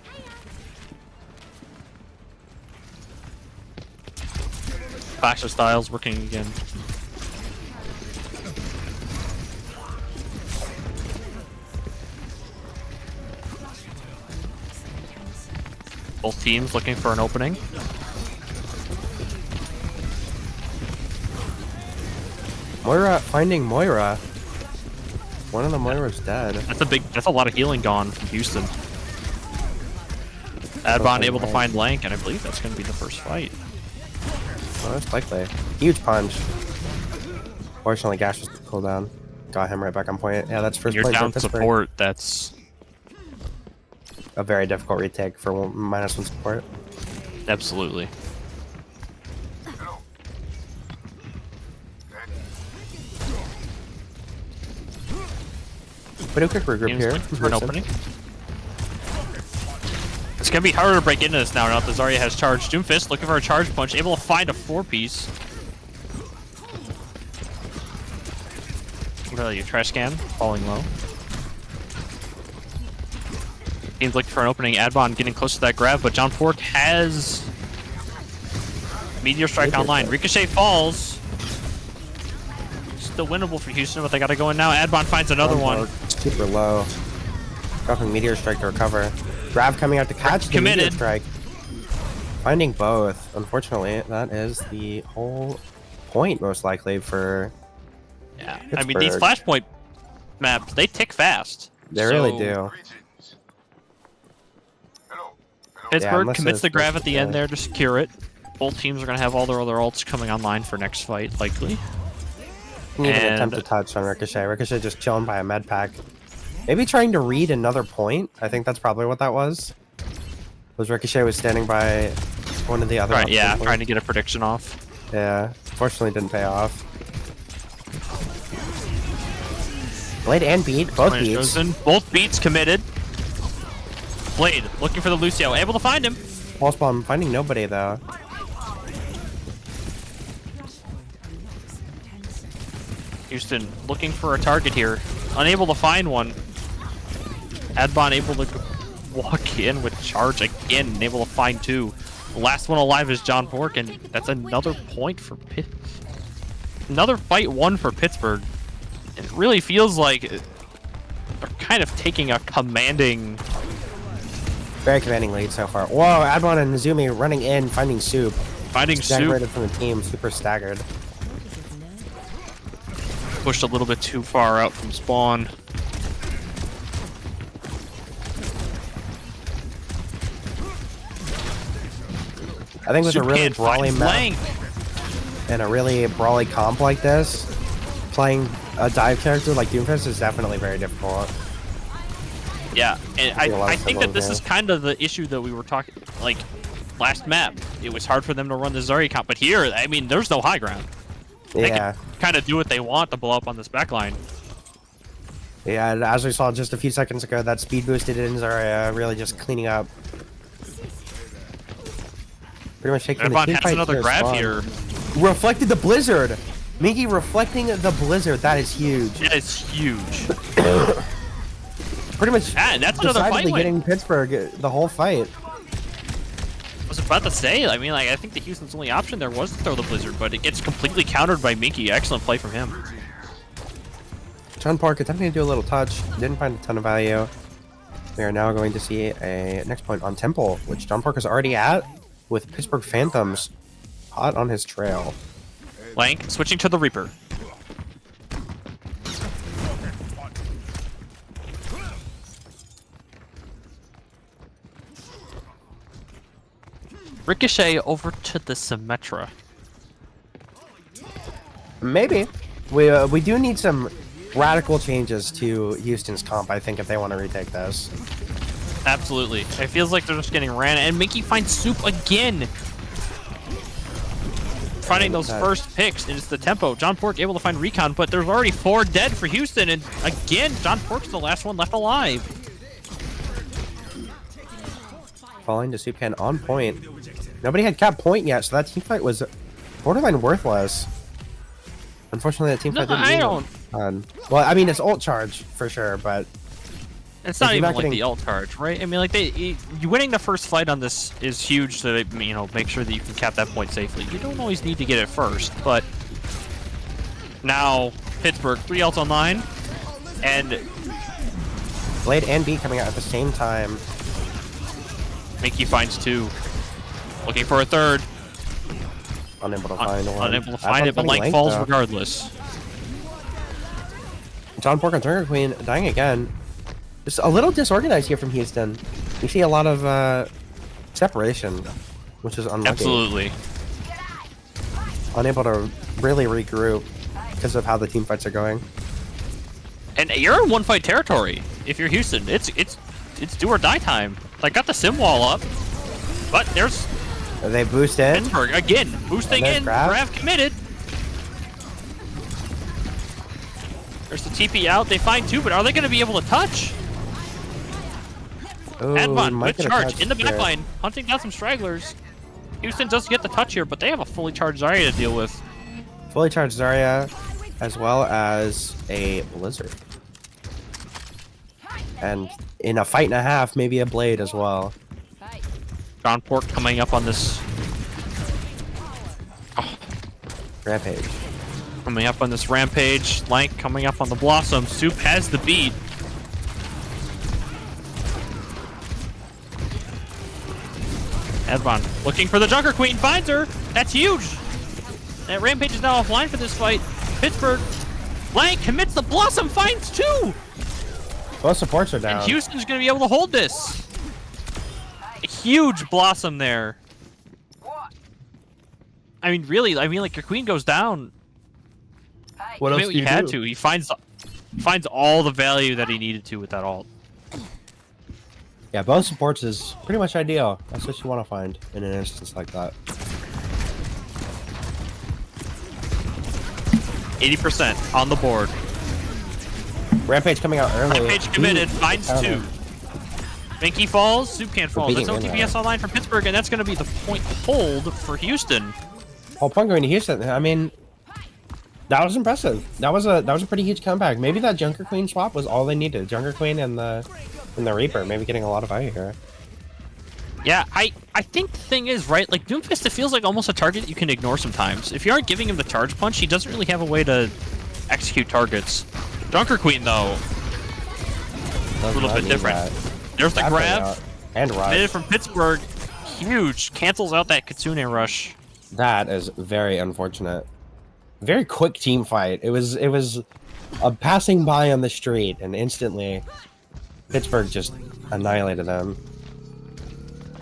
Clash of Styles working again. Both teams looking for an opening. Moira finding Moira. One of the Moira's dead. That's a lot of healing gone from Houston. Adbon able to find Lank, and I believe that's going to be the first fight. Most likely. Huge punch. Fortunately, Gash was cooldown. Got him right back on point. Yeah, that's first You're point for down Pittsburgh. support. That's A very difficult retake for -1 support. absolutely. But a quick regroup Game's here. looking for an opening. It's gonna be harder to break into this now that Zarya has charged. Doomfist looking for a charge punch, able to find a 4-piece. Really, trash can falling low. Team's looking for an opening. Adbon getting close to that grab, but John Pork has Meteor Strike online. Ricochet falls. Still winnable for Houston, but they gotta go in now. Adbon finds another one. Super low. Dropping Meteor Strike to recover. Grab coming out to catch the Meteor Committed. Strike. Finding both. Unfortunately, that is the whole point, most likely, for Yeah, I mean, these Pittsburgh. Flashpoint maps, they tick fast. They really So, do. Pittsburgh unless commits it's the grab at the end Ricochet. there to secure it. Both teams are going to have all their other ults coming online for next fight, likely. Need an And- attempt to touch on Ricochet. Ricochet just chilling by a med pack. Maybe trying to read another point. I think that's probably what that was. Ricochet was standing by one of the other. Right, yeah, option trying to points. get a prediction off. Yeah, fortunately didn't pay off. Blade and beat, both Point is beats. chosen. Both beats committed. Blade looking for the Lucio, able to find him. Pulse bomb finding nobody though. Houston looking for a target here, unable to find one. Adbon able to walk in with charge again, and able to find two. The last one alive is John Pork, and that's another point for Pitt. Another fight won for Pittsburgh. It really feels like they're kind of taking a commanding. Very commanding lead so far. Whoa, Adbon and Nizumi running in, finding Soup. Finding Soup Separated from the team, super staggered. pushed a little bit too far out from spawn. I think with a Soup really can't find brawly map Lank. and a really brawly comp like this, playing a dive character like Doomfist is definitely very difficult. Yeah, and See a lot I of think that this siblings is kind of the issue that we were talking, like, last map. It was hard for them to run the Zarya comp, but here, I mean, there's no high ground. They Yeah. can kind of do what they want to blow up on this backline. Yeah, and as we saw just a few seconds ago, that speed boosted in Zarya really just cleaning up. Pretty much taking the Adbon team has fight to another their grab spawn. here. Reflected the blizzard! Minky reflecting the blizzard, that is huge. That is huge. Pretty much Ah, and that's another fight decidedly win. getting Pittsburgh the whole fight. I was about to say, I mean, like, I think the Houston's only option there was to throw the Blizzard, but it gets completely countered by Minky. Excellent play from him. John Park attempting to do a little touch, didn't find a ton of value. We are now going to see a next point on Temple, which John Park is already at, with Pittsburgh Phantoms hot on his trail. Lank switching to the Reaper. Ricochet over to the Symmetra. Maybe. We do need some radical changes to Houston's comp, I think, if they want to retake this. Absolutely. It feels like they're just getting ran, and Minky finds Soup again. Finding those first picks, and it's the tempo. John Pork able to find Recon, but there's already 4 dead for Houston, and again, John Pork's the last one left alive. Falling to Soup Can on point. Nobody had cap point yet, so that team fight was borderline worthless. Unfortunately, that team No, fight didn't I mean don't- fun. Well, I mean, it's ult charge for sure, but It's If not you're even not like getting- the ult charge, right? I mean, like you winning the first fight on this is huge, so that, you know, make sure that you can cap that point safely. You don't always need to get it first, but now Pittsburgh 3 ults online, and Blade and Beat coming out at the same time. Minky finds 2, looking for a third, Unable to find one. unable to find it, but Finding Lank Lank, falls though. regardless. John Pork and Junker Queen dying again. Just a little disorganized here from Houston. You see a lot of separation, which is unlucky. Absolutely. Unable to really regroup because of how the team fights are going. And you're in one fight territory. If you're Houston, it's do or die time. Like got the sim wall up, but there's They boost in. Pittsburgh again boosting in. Grav committed. There's the TP out. They find two, but are they going to be able to touch? Ooh, Advon might with get a charge touch in the here. back line, hunting down some stragglers. Houston does get the touch here, but they have a fully charged Zarya to deal with. Fully charged Zarya, as well as a Blizzard. And in a fight and a half, maybe a Blade as well. John Pork coming up on this. Rampage. Coming up on this rampage. Lank coming up on the Blossom. Soup has the beat. Advon looking for the Junker Queen, finds her. That's huge. That rampage is now offline for this fight. Pittsburgh. Lank commits the Blossom, finds two. Both supports are down. And Houston's gonna be able to hold this. A huge Blossom there. I mean, really, like your queen goes down. What else He do you had do? to. He finds all the value that he needed to with that ult. Yeah, both supports is pretty much ideal. That's what you want to find in an instance like that. 80% on the board. Rampage coming out early. Rampage committed, Ooh, finds counter. two. Minky falls, Soup can't fall. That's beating no in TPS online from Pittsburgh, and that's going to be the point hold for Houston. Whole point going to Houston. I mean, that was impressive. That was a pretty huge comeback. Maybe that Junker Queen swap was all they needed. Junker Queen and the Reaper, maybe getting a lot of value here. Yeah, I think the thing is, right, like Doomfist, it feels like almost a target you can ignore sometimes. If you aren't giving him the charge punch, he doesn't really have a way to execute targets. Junker Queen, though, a little bit different. There's the grab. And rush. Committed from Pittsburgh. Huge. Cancels out that Kitsune rush. That is very unfortunate. Very quick team fight. It was a passing by on the street, and instantly Pittsburgh just annihilated them.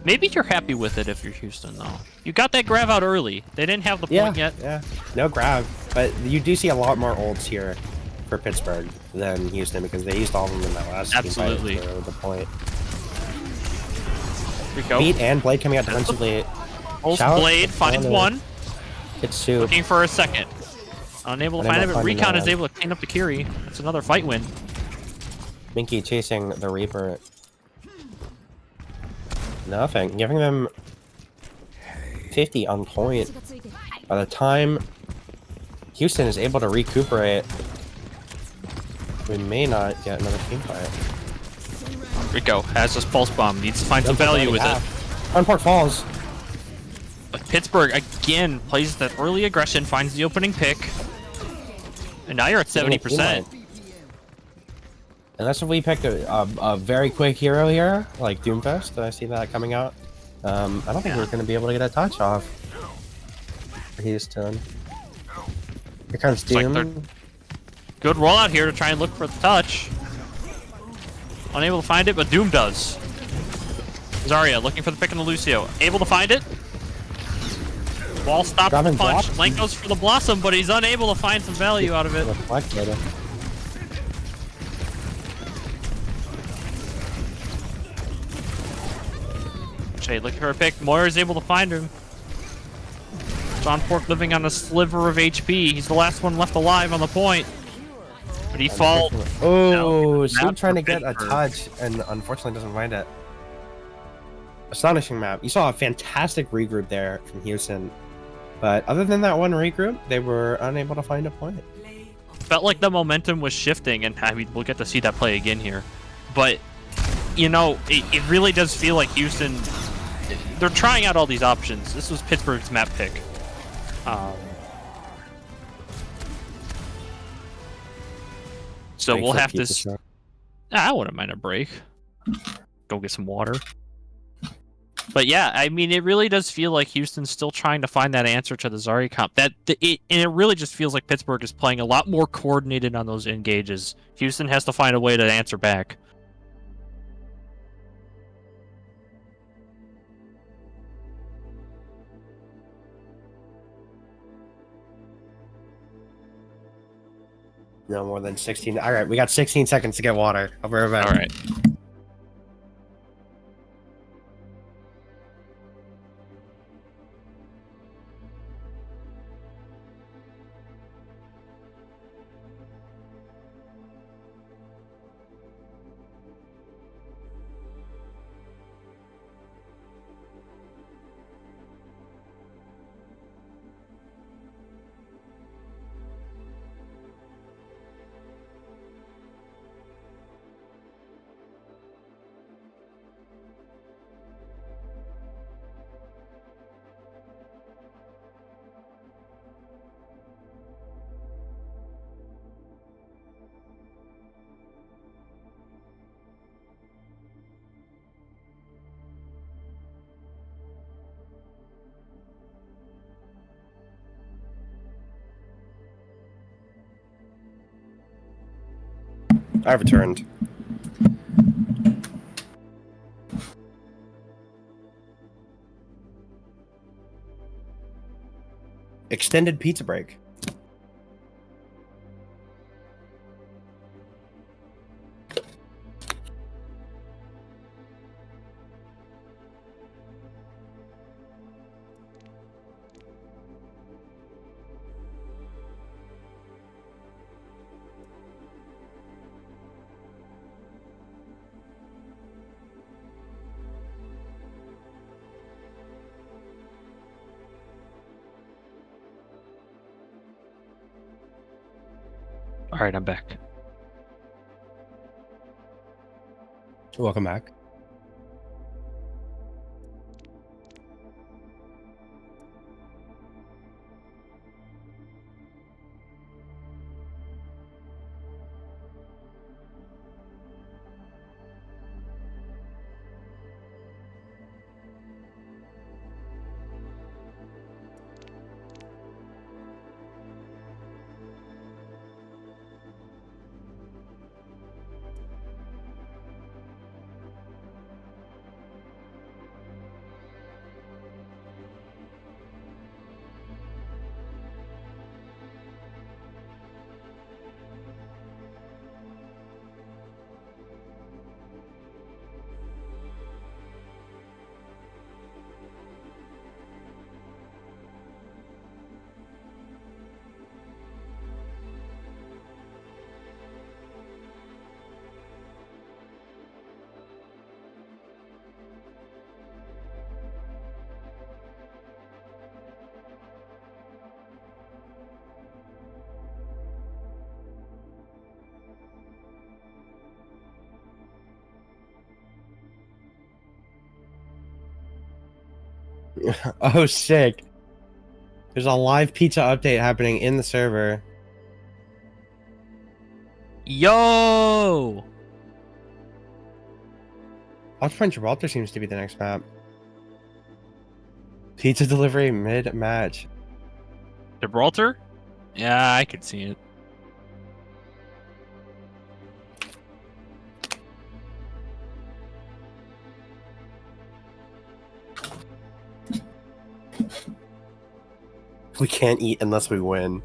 Maybe you're happy with it if you're Houston, though. You got that grab out early. They didn't have the point yet. Yeah, no grab. But you do see a lot more ults here for Pittsburgh than Houston because they used all of them in that last Absolutely. team fight for the point. Here we go. Beat and Blade coming out defensively. Pulse Shout- Blade finds one. It's Soup. Looking for a second. Unable to find it, but Recon is able to clean up the Kiri. That's another fight win. Minky chasing the Reaper. Nothing. Giving them 50 on point. By the time Houston is able to recuperate, we may not get another team fight. Rico has this pulse bomb. Needs to find some value with it. Unport falls. But Pittsburgh again plays that early aggression, finds the opening pick, and now you're at 70%. Unless if we pick a very quick hero here, like Doomfist, did I see that coming out? I don't think we're going to be able to get a touch off for Houston. Here comes Doom. Like good rollout here to try and look for the touch. Unable to find it, but Doom does. Zarya looking for the pick on the Lucio. Able to find it. Wall stops the punch. Link goes for the Blossom, but he's unable to find some value out of it. Reflected. Jay looking for a pick. Moira is able to find him. John Pork living on a sliver of HP. He's the last one left alive on the point. But he falls. Oh, Soup trying to get a touch and unfortunately doesn't find it. Astonishing map. You saw a fantastic regroup there from Houston. But other than that one regroup, they were unable to find a point. Felt like the momentum was shifting, and I mean, we'll get to see that play again here. But, you know, it really does feel like Houston, they're trying out all these options. This was Pittsburgh's map pick. So we'll have to... I wouldn't mind a break. Go get some water. But yeah, I mean, it really does feel like Houston's still trying to find that answer to the Zari comp. And it really just feels like Pittsburgh is playing a lot more coordinated on those engages. Houston has to find a way to answer back. No more than 16. All right, we got 16 seconds to get water. I'll be right back. All right. I've returned. Extended pizza break. All right, I'm back. Welcome back. Oh, sick. There's a live pizza update happening in the server. Yo! Hot Point Gibraltar seems to be the next map. Pizza delivery mid-match. Gibraltar? Yeah, I could see it. We can't eat unless we win.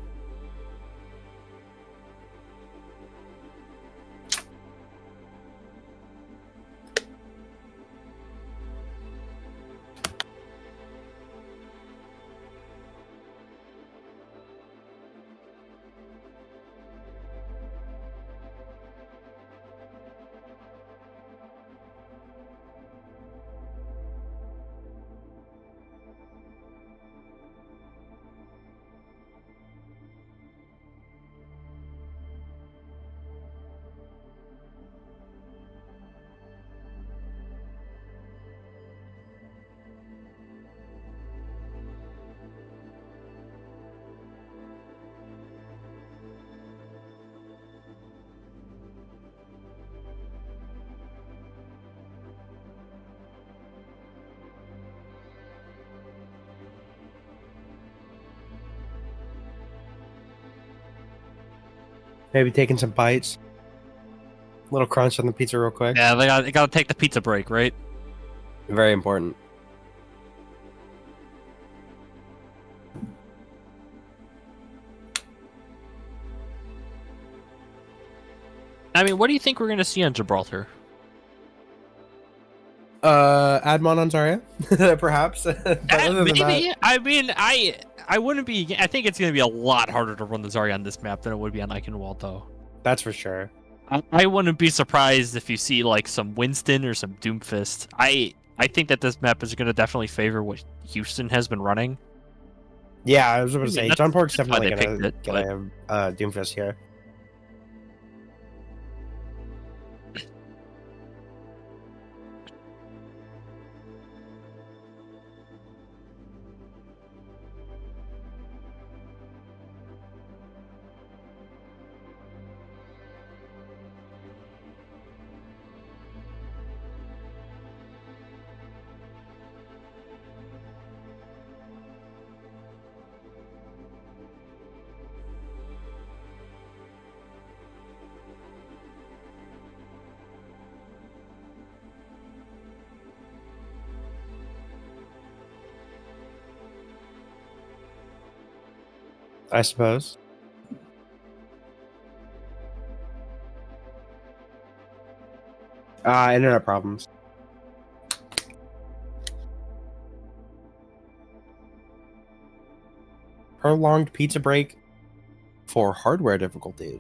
Maybe taking some bites. Little crunch on the pizza real quick. Yeah, they got to take the pizza break, right? Very important. I mean, what do you think we're going to see on Gibraltar? Admon on Zarya, perhaps. But other than Maybe. that, I mean, I wouldn't be. I think it's going to be a lot harder to run the Zarya on this map than it would be on Eichenwald, though. that's for sure. I wouldn't be surprised if you see like some Winston or some Doomfist. I think that this map is going to definitely favor what Houston has been running. Yeah, I was going to I mean, say that's- John Pork's that's why definitely they going to picked get it, a Doomfist here. I suppose. Internet problems. Prolonged pizza break for hardware difficulties.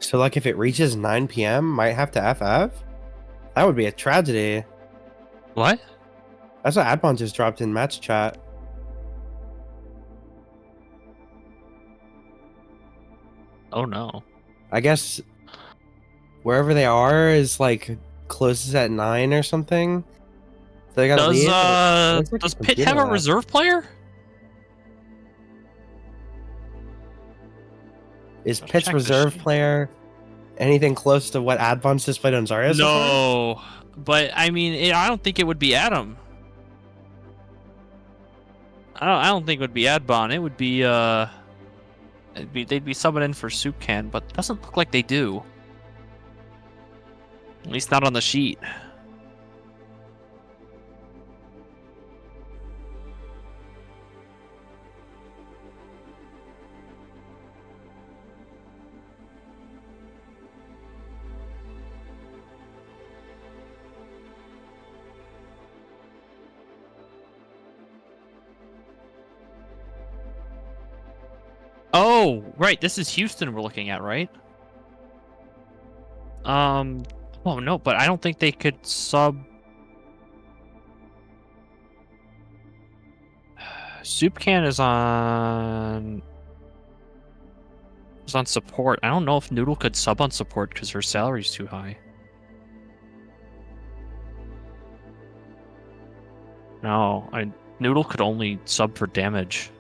So, like, if it reaches 9 p.m., might have to FF? That would be a tragedy. What? That's what Admon just dropped in match chat. Oh no. I guess wherever they are is, like, closes at 9 or something. So they gotta leave. It looks like Does a Pitt computer have a lab. reserve player? Is Let's Pitt's check this reserve shit. player anything close to what Admons displayed on Zarya so far? No, but I mean, I don't think it would be Adam. I don't think it would be Adbon. It would be they'd be subbing in for Soup Can, but it doesn't look like they do. At least not on the sheet. Oh, right. This is Houston we're looking at, right? Oh no, but I don't think they could sub. Soup Can is on support. I don't know if Noodle could sub on support because her salary's too high. No, Noodle could only sub for damage.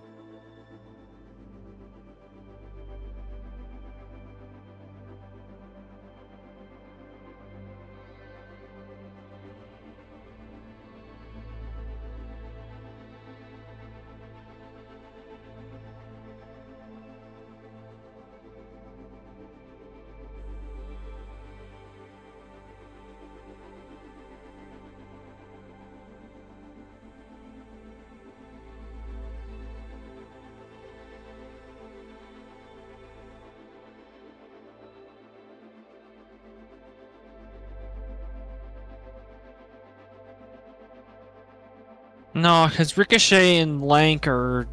No, because Ricochet and Lank are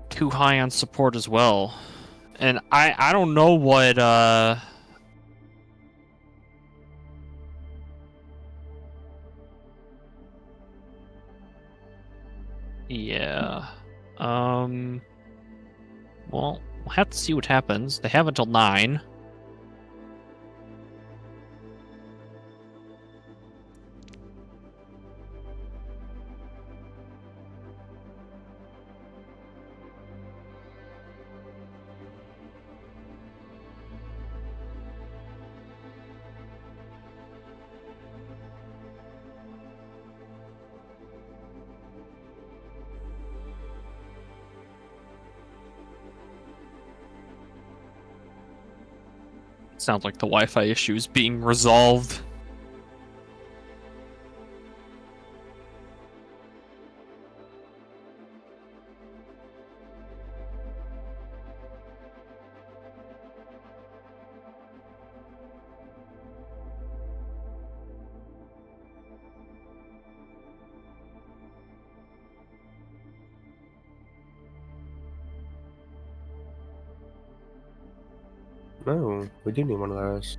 too high on support as well. And I don't know what yeah. Well, we'll have to see what happens. They have until 9. Sounds like the Wi-Fi issue is being resolved. No, we do need one of those.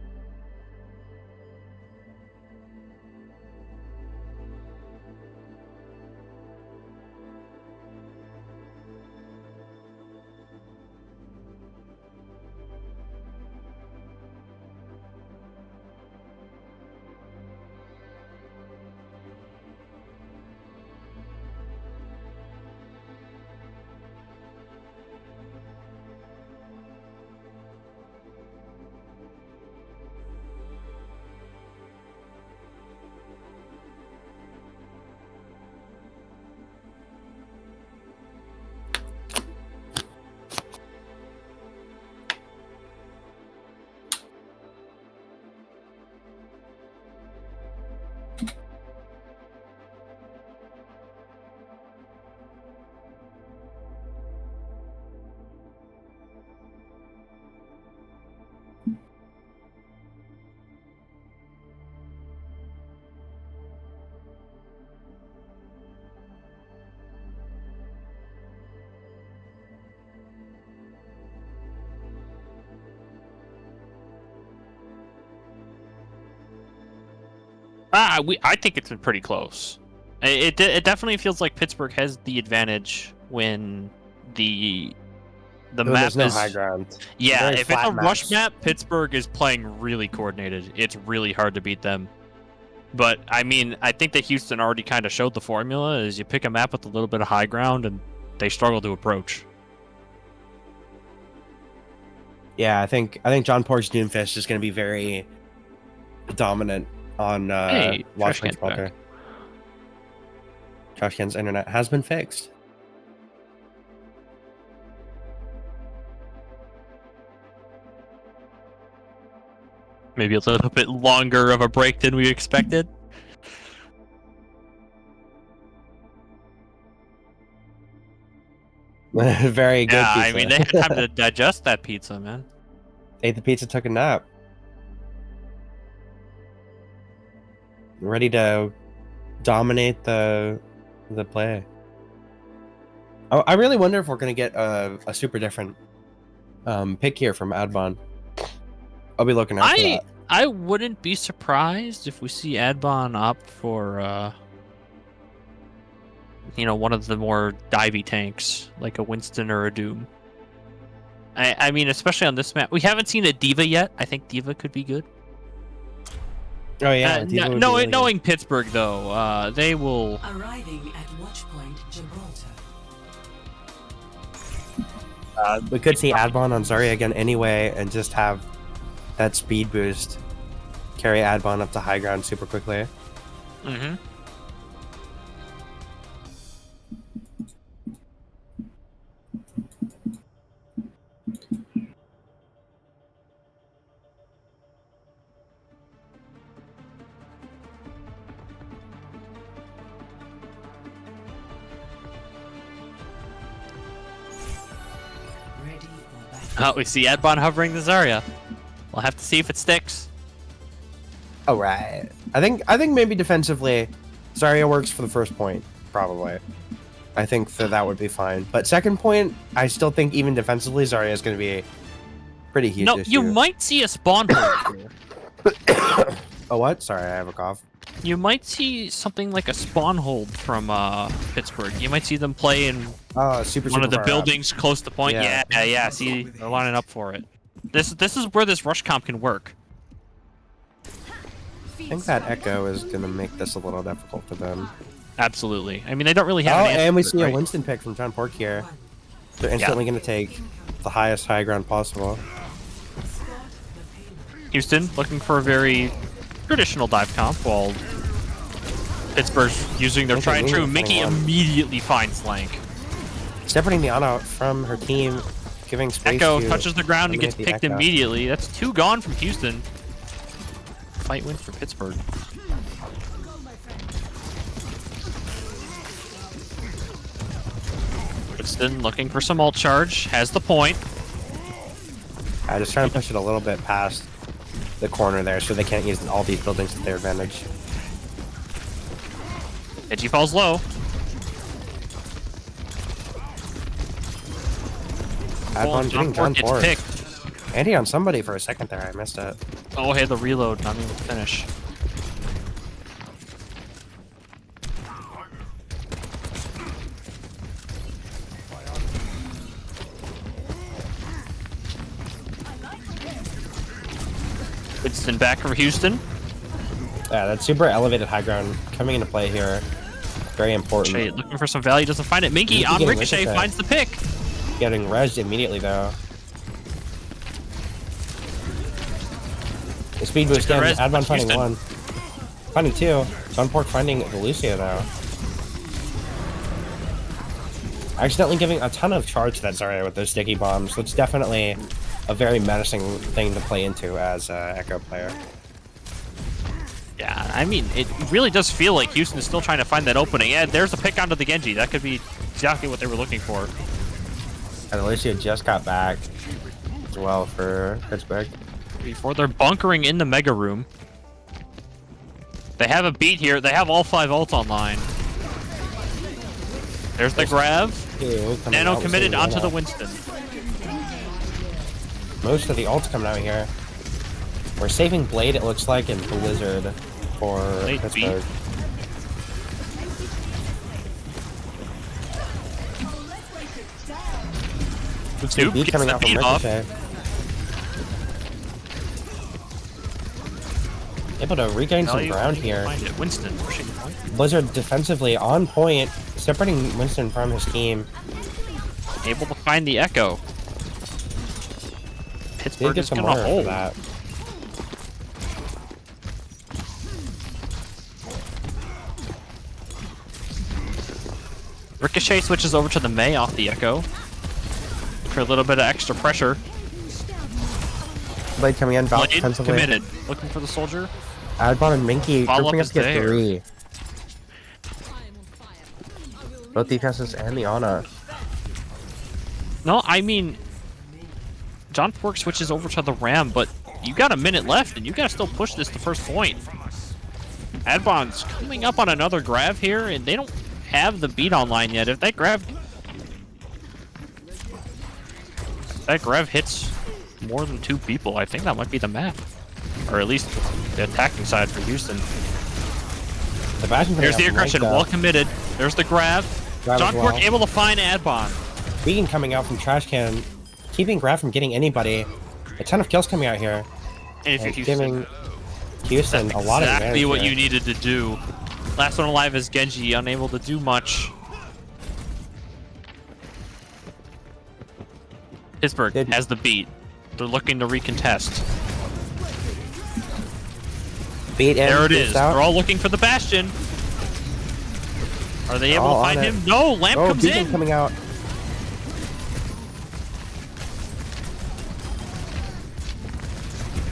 I think it's been pretty close. It definitely feels like Pittsburgh has the advantage when the When map there's no is high ground. yeah. Very If it's flat a rush maps. map, Pittsburgh is playing really coordinated. It's really hard to beat them. But I mean, I think that Houston already kind of showed the formula: is you pick a map with a little bit of high ground, and they struggle to approach. Yeah, I think John Pork's Doomfist is going to be very dominant on Hey, Watch trash can's Gibraltar. back. Trash Can's internet has been fixed. Maybe a little bit longer of a break than we expected. Very good Yeah, pizza. I mean, they had time to digest that pizza, man. Ate the pizza, took a nap. Ready to dominate the play. I really wonder if we're going to get a super different pick here from Adbon. I'll be looking out for that. I wouldn't be surprised if we see Adbon opt for one of the more divey tanks, like a Winston or a Doom. I mean, especially on this map, we haven't seen a Diva yet. I think Diva could be good. Oh yeah, Diva would be really good. Knowing Pittsburgh though, they will. Arriving at Watchpoint Gibraltar. We could see Adbon on Zarya again anyway, and just have that speed boost carry Adbon up to high ground super quickly. Mm-hmm. Ready for battle. Oh, we see Adbon hovering the Zarya. We'll have to see if it sticks. All right. I think maybe defensively, Zarya works for the first point, probably. I think that would be fine. But second point, I still think even defensively, Zarya is going to be a pretty huge No, issue. you might see a spawn hold here. Oh, what? Sorry, I have a cough. You might see something like a spawn hold from Pittsburgh. You might see them play in Super one of the far up. buildings close to point. Yeah. Yeah. See, they're lining up for it. This is where this rush comp can work. I think that Echo is going to make this a little difficult for them. Absolutely. I mean, they don't really have. Oh, an answer and we for it, see right? a Winston pick from John Pork here. They're instantly going to take the highest high ground possible. Houston looking for a very traditional dive comp, while Pittsburgh's using their try and true. Mickey immediately finds Slank. Separating the Ana from her team, giving space Echo to touches the ground and gets eliminate the picked Echo. immediately. That's 2 gone from Houston. Fight win for Pittsburgh. Winston looking for some ult charge, has the point. Just trying to push it a little bit past the corner there so they can't use all these buildings to their advantage. Edgy falls low. Advon getting John gets Pork. picked. Andy on somebody for a second there, I missed it. Oh, hey, the reload, not even to finish. Winston back for Houston. Yeah, that super elevated high ground coming into play here. Very important. Ricochet looking for some value, doesn't find it. Minky Minky on getting Ricochet Ricochet. finds the pick. Getting rezzed immediately though. The speed boost Took again. the res, Advon but finding Houston. 1. Finding 2. John Pork finding the Lucio though. Accidentally giving a ton of charge to that Zarya with those sticky bombs. So it's definitely a very menacing thing to play into as an Echo player. Yeah, I mean, it really does feel like Houston is still trying to find that opening. Yeah, there's a pick onto the Genji. That could be exactly what they were looking for. And Lucio just got back as well for Pittsburgh. Before they're bunkering in the Mega Room. They have a beat here. They have all 5 ults online. There's the grab. Nano committed onto the Winston. Most of the ults coming out here. We're saving Blade, it looks like, and Blizzard for Blade Pittsburgh. Dude Beat gets coming the out from beat off. Ricochet. Able to regain some Value, ground here. find it. Winston pushing the point. Blizzard defensively on point, separating Winston from his team. Able to find the Echo. Did Pittsburgh get is some gonna more for hold. that. Ricochet switches over to the Mei off the Echo for a little bit of extra pressure. Blade coming in, Valve Blade defensively. committed. Looking for the soldier. Adbon and Minky Follow-up grouping up is to get there. 3. Both DPSs and the Ana. No, I mean, John Pork switches over to the Ram, but you got a minute left, and you gotta still push this to first point. Adbon's coming up on another grab here, and they don't have the beat online yet. If that grab hits more than 2 people, I think that might be the map, or at least the attacking side for Houston. The Bastion There's the aggression, well committed. There's the grab. Grab John as well. Pork able to find Adbon. Beacon coming out from Trash Can, keeping Grab from getting anybody. A ton of kills coming out here. And if you're And Houston, giving Houston that's a lot of exactly advantage what here. you needed to do. Last one alive is Genji, unable to do much. Pittsburgh Did- has the beat. They're looking to recontest. Beat in, There it boost is. out. They're all looking for the Bastion. Are they able all to find on him? it. No, Lamp Oh, comes Beacon in. coming out.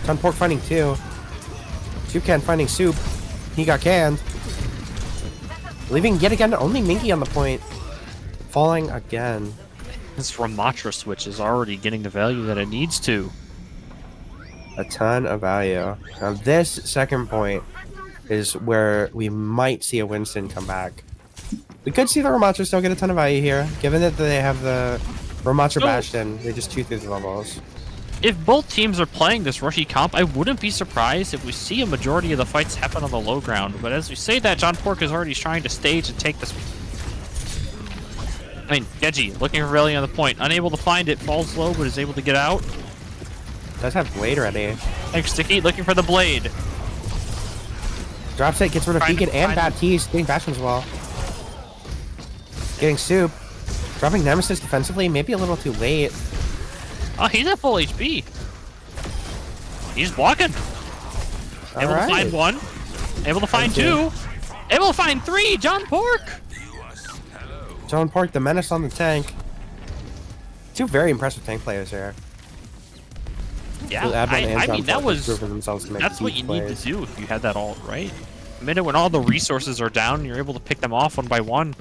John Pork finding 2. Soup Can finding Soup. He got canned. Leaving yet again only Minky on the point. Falling again. This Ramatra switch is already getting the value that it needs to. A ton of value. Now this second point is where we might see a Winston come back. We could see the Ramachas still get a ton of value here, given that they have the Ramacha Bastion. They just chew through the levels. If both teams are playing this rushy comp, I wouldn't be surprised if we see a majority of the fights happen on the low ground. But as we say that, John Pork is already trying to stage and take this. I mean, Genji looking for Rayleigh on the point, unable to find it, falls low, but is able to get out. Does have Blade ready. Thanks, Sticky, looking for the blade. Drops it, gets rid of Trying to Beacon and find- Baptiste, getting Bastion as well. Getting Soup. Dropping Nemesis defensively, maybe a little too late. Oh, he's at full HP. He's blocking. Able to find one. Able to find two. Able to find three. John Pork. John Park, the menace on the tank. Two very impressive tank players here. Yeah, Both Admin and I John mean, that Park have was... proven themselves to make That's what huge you plays. need to do if you had that ult, right? The minute when all the resources are down, you're able to pick them off one by one.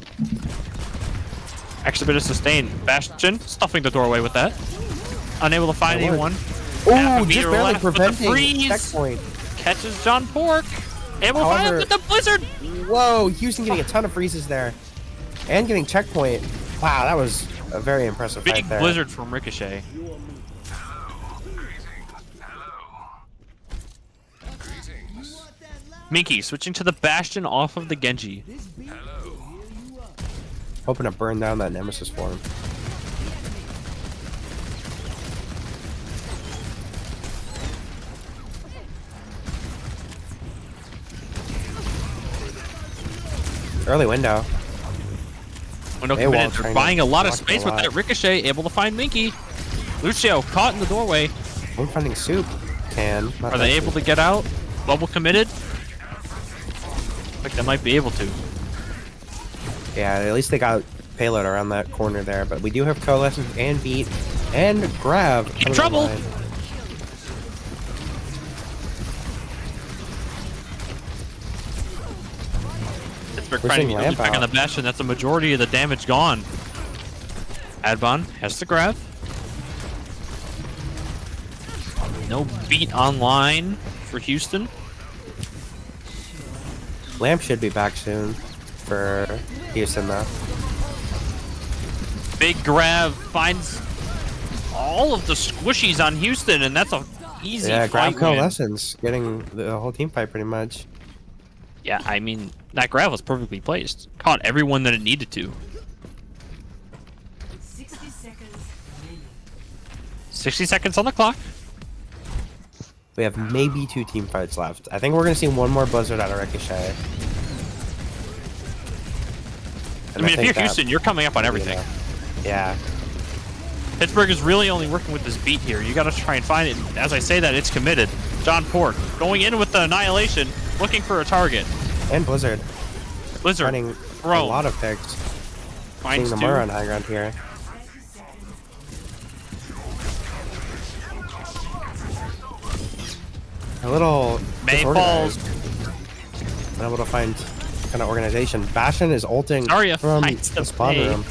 Extra bit of sustain. Bastion stuffing the doorway with that. Unable to find That anyone. Ooh, Half a just meter barely left with the preventing freeze. checkpoint. Catches John Pork. Able to find him However- with the blizzard. Whoa, Houston getting a ton of freezes there. And getting checkpoint. Wow, that was a very impressive Big fight there. blizzard from Ricochet. Minky switching to the Bastion off of the Genji. Hoping to burn down that Nemesis for him. Early window. Window AWOL committed. trying They're to buying a lot of block the space with lot. that Ricochet. Able to find Minky. Lucio caught in the doorway. I'm finding Soup. Can. Are they able to get out? Bubble committed. Like they might be able to. Yeah, at least they got payload around that corner there. But we do have Coalescence and Beat and Grab. coming trouble. online. Pittsburgh We're trying to seeing be Lamp back on the out. Bastion. That's a majority of the damage gone. Adbon has the grab. No beat online for Houston. Lamp should be back soon for Houston though. Big grab finds all of the squishies on Houston, and that's a easy Yeah, Grab fight win. Coalescence, getting the whole team fight pretty much. Yeah, I mean, that grab was perfectly placed. Caught everyone that it needed to. 60 seconds. 60 seconds on the clock. We have maybe 2 team fights left. I think we're gonna see one more Blizzard out of Ricochet. I And mean, if think you're that- Houston, you're coming up on everything. Yeah. Pittsburgh is really only working with this beat here. You got to try and find it. And as I say that, it's committed. John Pork going in with the Annihilation, looking for a target. And Blizzard. Blizzard Running a thrown. lot of picks. Seeing Finds the two. Mura on high ground here. A little May disorganized. falls. Unable to find kind of organization. Bastion is ulting Zarya from finds the the spawn May. room.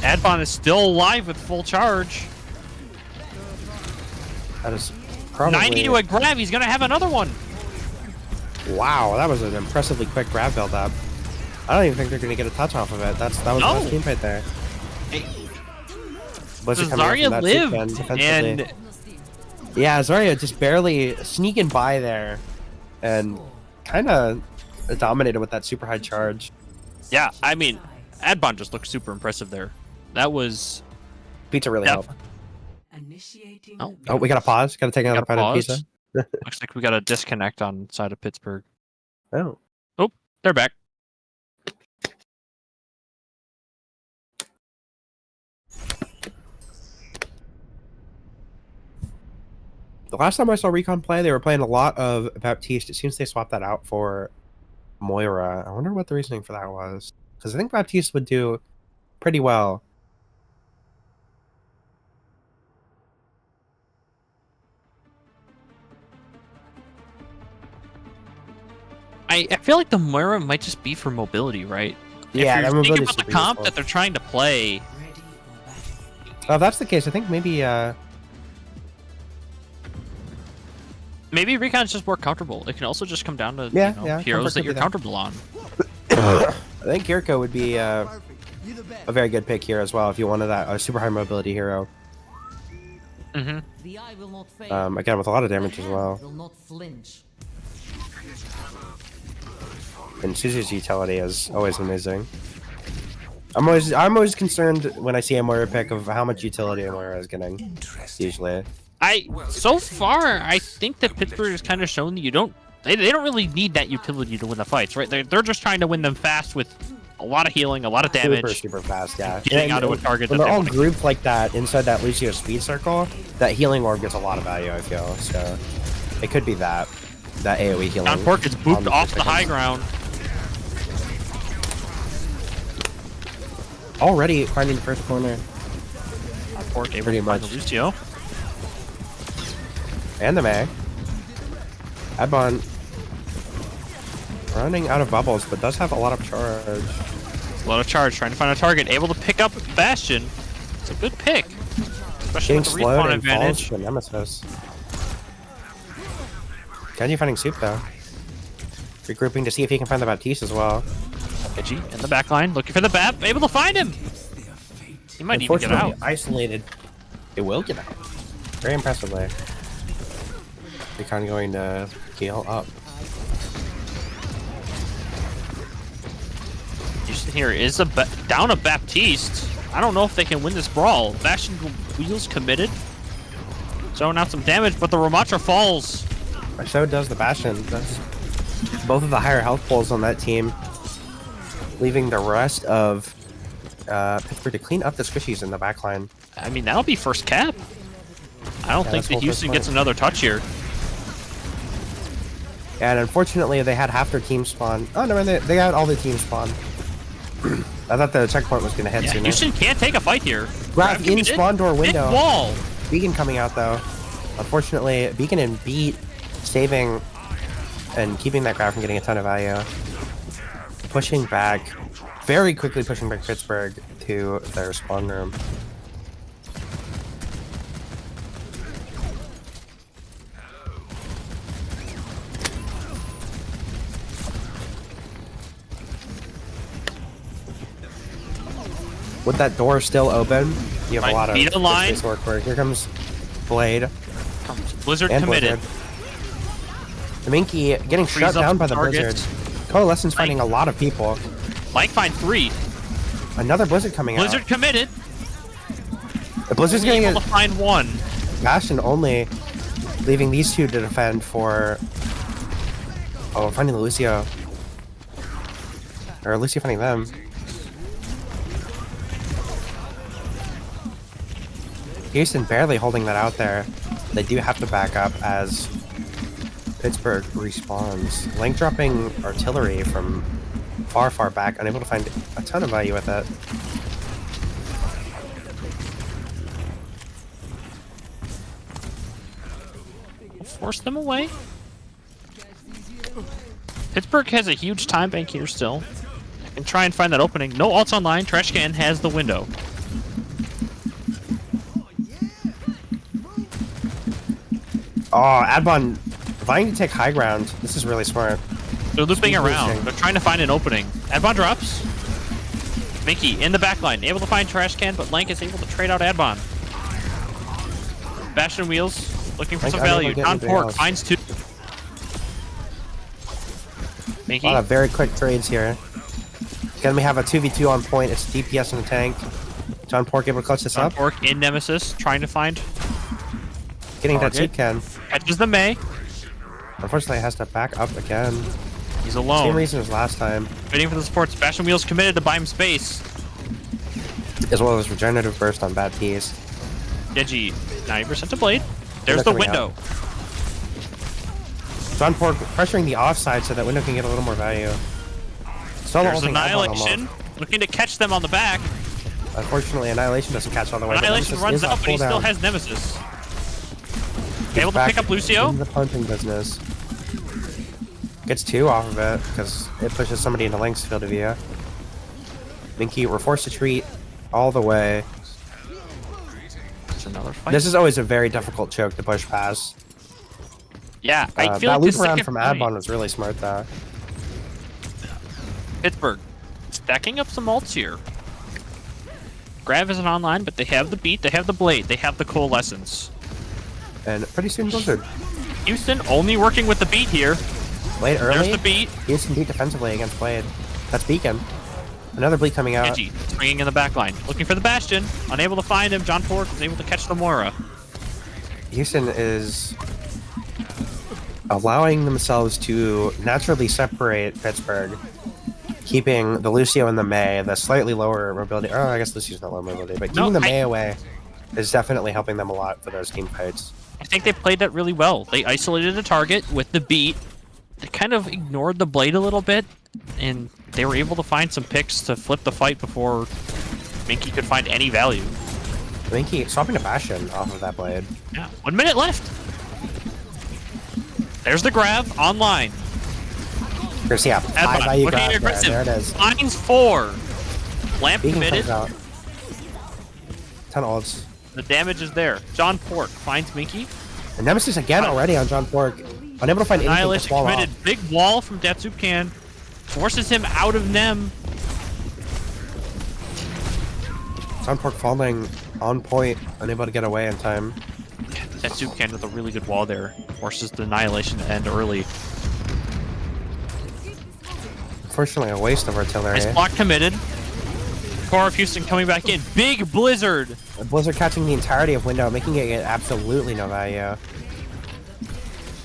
Adbon is still alive with full charge. That is probably 90 to a grab. He's going to have another one. Wow, that was an impressively quick grab build up. I don't even think they're gonna get a touch off of it. That was the No. last team fight there. Blizzard Does coming in Zarya from that lived? soup end defensively. And Yeah, Zarya just barely sneaking by there and kind of dominated with that super high charge. yeah, I mean, Adbon just looked super impressive there. That was... Pizza really Yep. helped. Initiating. Oh. Oh, we gotta pause. Gotta take another Gotta bite of pause. pizza. Looks like we got a disconnect on side of Pittsburgh. Oh, They're back. the last time I saw Recon play, they were playing a lot of Baptiste. It seems they swapped that out for Moira. I wonder what the reasoning for that was. Because I think Baptiste would do pretty well. I feel like the Moira might just be for mobility, right? Yeah, if that you're thinking mobility's about the super comp useful. that they're trying to play, Ready for battle. Oh, if that's the case, I think maybe maybe Recon's just more comfortable. It can also just come down to Yeah, you know, yeah, heroes comfort that could you're be there. comfortable on. think Kiriko would be a very good pick here as well if you wanted that super high mobility hero. Mm-hmm. The eye will not fail. Again, with a lot of damage The as hand well. will not flinch. And Suzu's utility is always amazing. I'm always concerned when I see a Moira pick of how much utility Moira is getting. Usually. So far, I think that Pittsburgh has kind of shown that they don't really need that utility to win the fights, right? They're just trying to win them fast with a lot of healing, a lot of damage. Super fast, yeah. Getting out of a target When that they're they all wanna grouped like that inside that Lucio speed circle, that healing orb gets a lot of value, I feel. So it could be that AoE healing. John Pork gets booped on off the seconds. high ground. Already finding the first corner. John Pork able Pretty to find much. the Lucio. And the May. Adbon running out of bubbles, but does have a lot of charge. A lot of charge, trying to find a target. Able to pick up Bastion. It's a good pick. Especially Getting with the slowed respawn and falls advantage. to Nemesis. Genji finding Soup though. Regrouping to see if he can find the Baptiste as well. Edgy in the back line, looking for the Bap. Able to find him. He might even get Unfortunately, out. isolated. It will get out. Very impressively. They're kind of going to heal up. Houston here is down a Baptiste. I don't know if they can win this brawl. Bastion wheels committed. Throwing out some damage, but the Ramatra falls. So does the Bastion. That's both of the higher health pools on that team, leaving the rest of Pittsburgh to clean up the squishies in the backline. I mean, that'll be first cap. I don't think that's that full Houston first gets point. another touch here. And unfortunately, they had half their team spawn. Oh no, they had all the team spawn. I thought the checkpoint was going to hit Yeah, sooner. Houston can't take a fight here. Grab in committed. spawn door Big window. wall. Beacon coming out though. Unfortunately, Beacon and Beat saving and keeping that grab from getting a ton of value. Pushing back, very quickly pushing back Pittsburgh to their spawn room. With that door still open, you have Might a lot of beat a line. space work. Here comes Blade Blizzard and committed. Blizzard. The Minky getting Frees shut up down by some the targets. Blizzard. Coalescence finding a lot of people. Mike find 3. Another Blizzard coming Blizzard out. committed. The Blizzard's gonna Able get to find 1. Bastion only, leaving these two to defend for. Oh, finding Lucio. Or Lucio finding them. Houston barely holding that out there. They do have to back up as Pittsburgh respawns. Link dropping artillery from far, far back, unable to find a ton of value with it. Force them away. Pittsburgh has a huge time bank here still. And try and find that opening. No ults online. Trash can has the window. Oh, Adbon vying to take high ground. This is really smart. They're looping Speed around. boosting. They're trying to find an opening. Adbon drops. Minky in the back line. Able to find Trash Can, but Lank is able to trade out Adbon. Bastion wheels. Looking for Lank some unable to value. get John anything Pork else. finds 2. A Minky. lot of very quick trades here. Can we have a 2v2 on point? It's DPS in the tank. John Pork able to clutch this John up. Pork in Nemesis. Trying to find. Getting that target. cheap can. Catches the May. Unfortunately, has to back up again. He's Same alone. reason as last time, Waiting for the supports. Bastion wheels committed to buy him space. as well as regenerative burst on Baptiste. Genji, 90% to blade. There's Window the coming window. John Pork pressuring the offside so that Window can get a little more value. Solo There's ulting Adbon Annihilation. almost. Looking to catch them on the back. Unfortunately, Annihilation doesn't catch all the way. but Annihilation Nemesis runs is up, but he still cooldown. has Nemesis. Gets Able to back pick up Lucio. in the punting business. Gets 2 off of it because it pushes somebody into Link's field of view. Minky, we're forced to treat all the way. It's another fight. This is always a very difficult choke to push past. Yeah, I feel that like loop the around second from point, Adbon was really smart though. Pittsburgh stacking up some ults here. Grav isn't online, but they have the beat, they have the blade, they have the coalescence. And pretty soon Blizzard. Houston only working with the beat here. Blade early. There's the beat. Houston beat defensively against Blade. That's Beacon. Another Bleak coming out. Genji swinging in the back line, looking for the Bastion. Unable to find him. John Pork is able to catch the Moira. Houston is allowing themselves to naturally separate Pittsburgh, keeping the Lucio and the Mei, the slightly lower mobility. Oh, I guess Lucio's not low mobility, but keeping the Mei away is definitely helping them a lot for those team fights. I think they played that really well. They isolated the target with the beat. They kind of ignored the blade a little bit, and they were able to find some picks to flip the fight before Minky could find any value. Minky swapping a Bastion off of that blade. Yeah, 1 minute left. There's the grab online. Here's, yeah, high value looking grab there. aggressive. There it is. Finds 4. Lamp Beacon committed. comes out. 10 ults. The damage is there. John Pork finds Minky. And Nemesis again already on John Pork. Unable to find anything to Annihilation fall committed. off. Big wall from Datsupkan. Forces him out of Nem. John Pork falling on point, unable to get away in time. Datsupkan with a really good wall there. Forces the Annihilation to end early. Unfortunately, a waste of artillery. Nice block committed. Core of Houston coming back in. Big Blizzard. Blizzard catching the entirety of window, making it absolutely no value.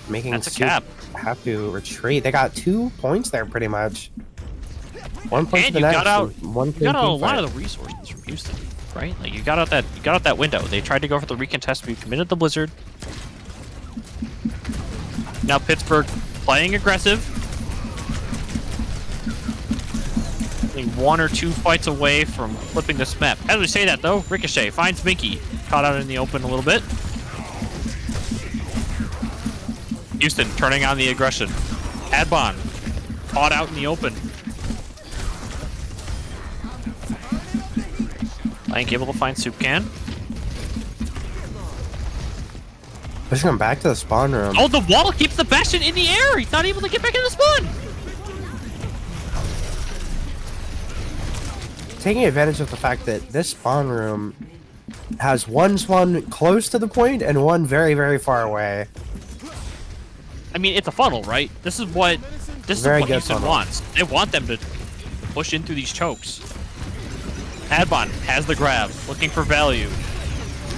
Making That's a Soup cap. have to retreat. They got 2 points there, pretty much. 1 point And to the you next. got out. and one You clean got out a team lot fight. of the resources from Houston, right? Like you got out that window. They tried to go for the recontest. We committed the Blizzard. Now Pittsburgh playing aggressive. I think 1 or 2 fights away from flipping this map. As we say that though, Ricochet finds Minky. Caught out in the open a little bit. Houston turning on the aggression. Adbon caught out in the open. Blank able to find Soupcan. Let's come back to the spawn room. Oh, the wall keeps the Bastion in the air! He's not able to get back in the spawn! Taking advantage of the fact that this spawn room has one spawn close to the point and one very, very far away. I mean, it's a funnel, right? This is what Very good Houston funnel. wants. They want them to push in through these chokes. Adbon has the grab, looking for value.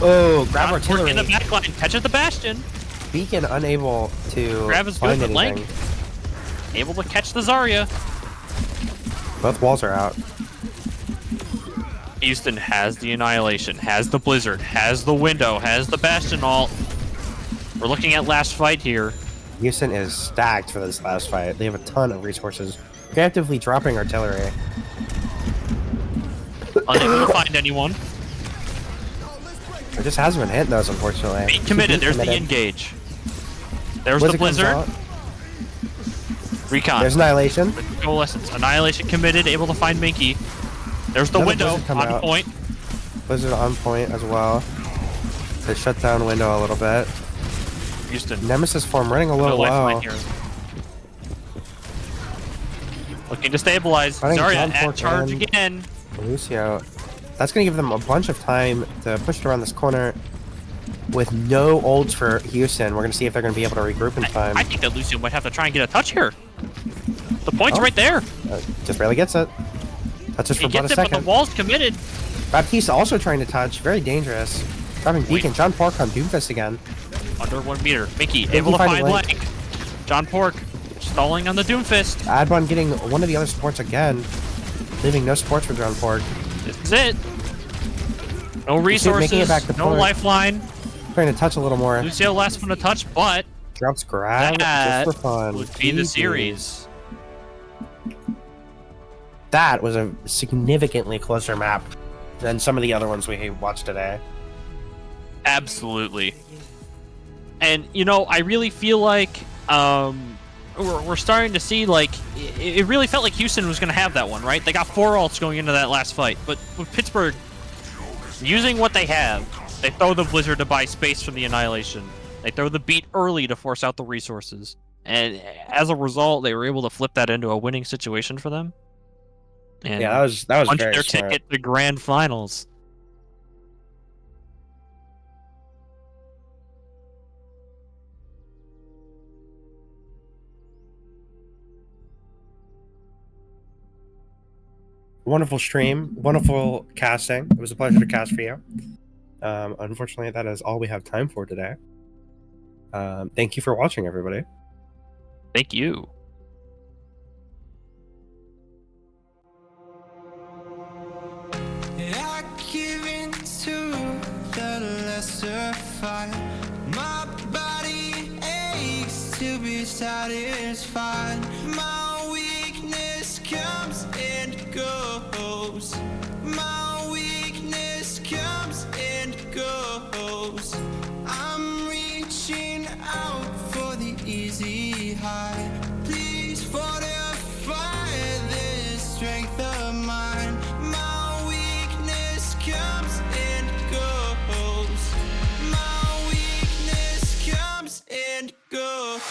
Oh, grab John artillery. in the backline, catches the Bastion. Beacon unable to Grab is find good, but anything. Blank able to catch the Zarya. Both walls are out. Houston has the Annihilation, has the Blizzard, has the Window, has the Bastion ult. We're looking at last fight here. Houston is stacked for this last fight. They have a ton of resources. Preemptively dropping artillery. Unable to find anyone. It just hasn't been hitting those, unfortunately. Beat committed. There's the committed. engage. There's Blizzard the comes Blizzard. out. Recon. There's Annihilation. Coalescence. Annihilation committed. Able to find Minky. There's the Another window Blizzard coming on out. point. Blizzard on point as well. They shut down window a little bit. Houston. Nemesis form running a little lifeline low. here. Looking to stabilize. Finding Zarya John at Pork charge and- again. Lucio. That's going to give them a bunch of time to push it around this corner with no ults for Houston. We're going to see if they're going to be able to regroup in time. I think that Lucio might have to try and get a touch here. The point's Oh. right there. Just barely gets it. Touches for He about a gets it, but the second. wall's committed. Baptiste also trying to touch. Very dangerous. Dropping Beacon. John Pork on Doomfist again. Under 1 meter. Mickey able to finding find Link. Blank. John Pork stalling on the Doomfist. Adbon getting one of the other supports again. Leaving no supports for John Pork. This is it. No making resources, it back to no point. lifeline. Trying to touch a little more. Lucio last one to touch, but Drops grab that just for fun. would be the GG. series. That was a significantly closer map than some of the other ones we watched today. Absolutely. And, you know, I really feel like we're starting to see, like, it really felt like Houston was going to have that one, right? They got 4 ults going into that last fight. But with Pittsburgh using what they have, they throw the Blizzard to buy space from the Annihilation. They throw the beat early to force out the resources. And as a result, they were able to flip that into a winning situation for them. And Yeah, that was punched very their smart. ticket to grand finals. Wonderful stream, wonderful casting. It was a pleasure to cast for you. Unfortunately, that is all we have time for today. Thank you for watching, everybody. Thank you. I give in to the lesser fight. My body aches to be satisfied. My weakness comes and goes. My weakness comes and goes. I'm reaching out for the easy high. Please fortify this strength of mine. My weakness comes and goes. My weakness comes and goes.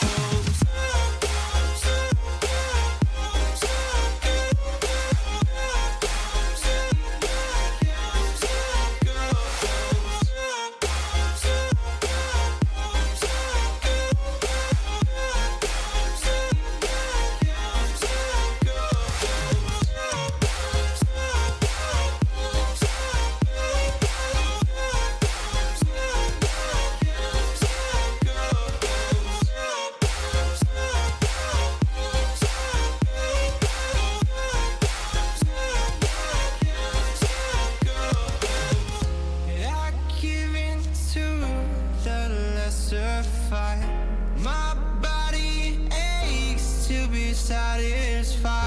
I give in to the lesser fight. My body aches to be satisfied.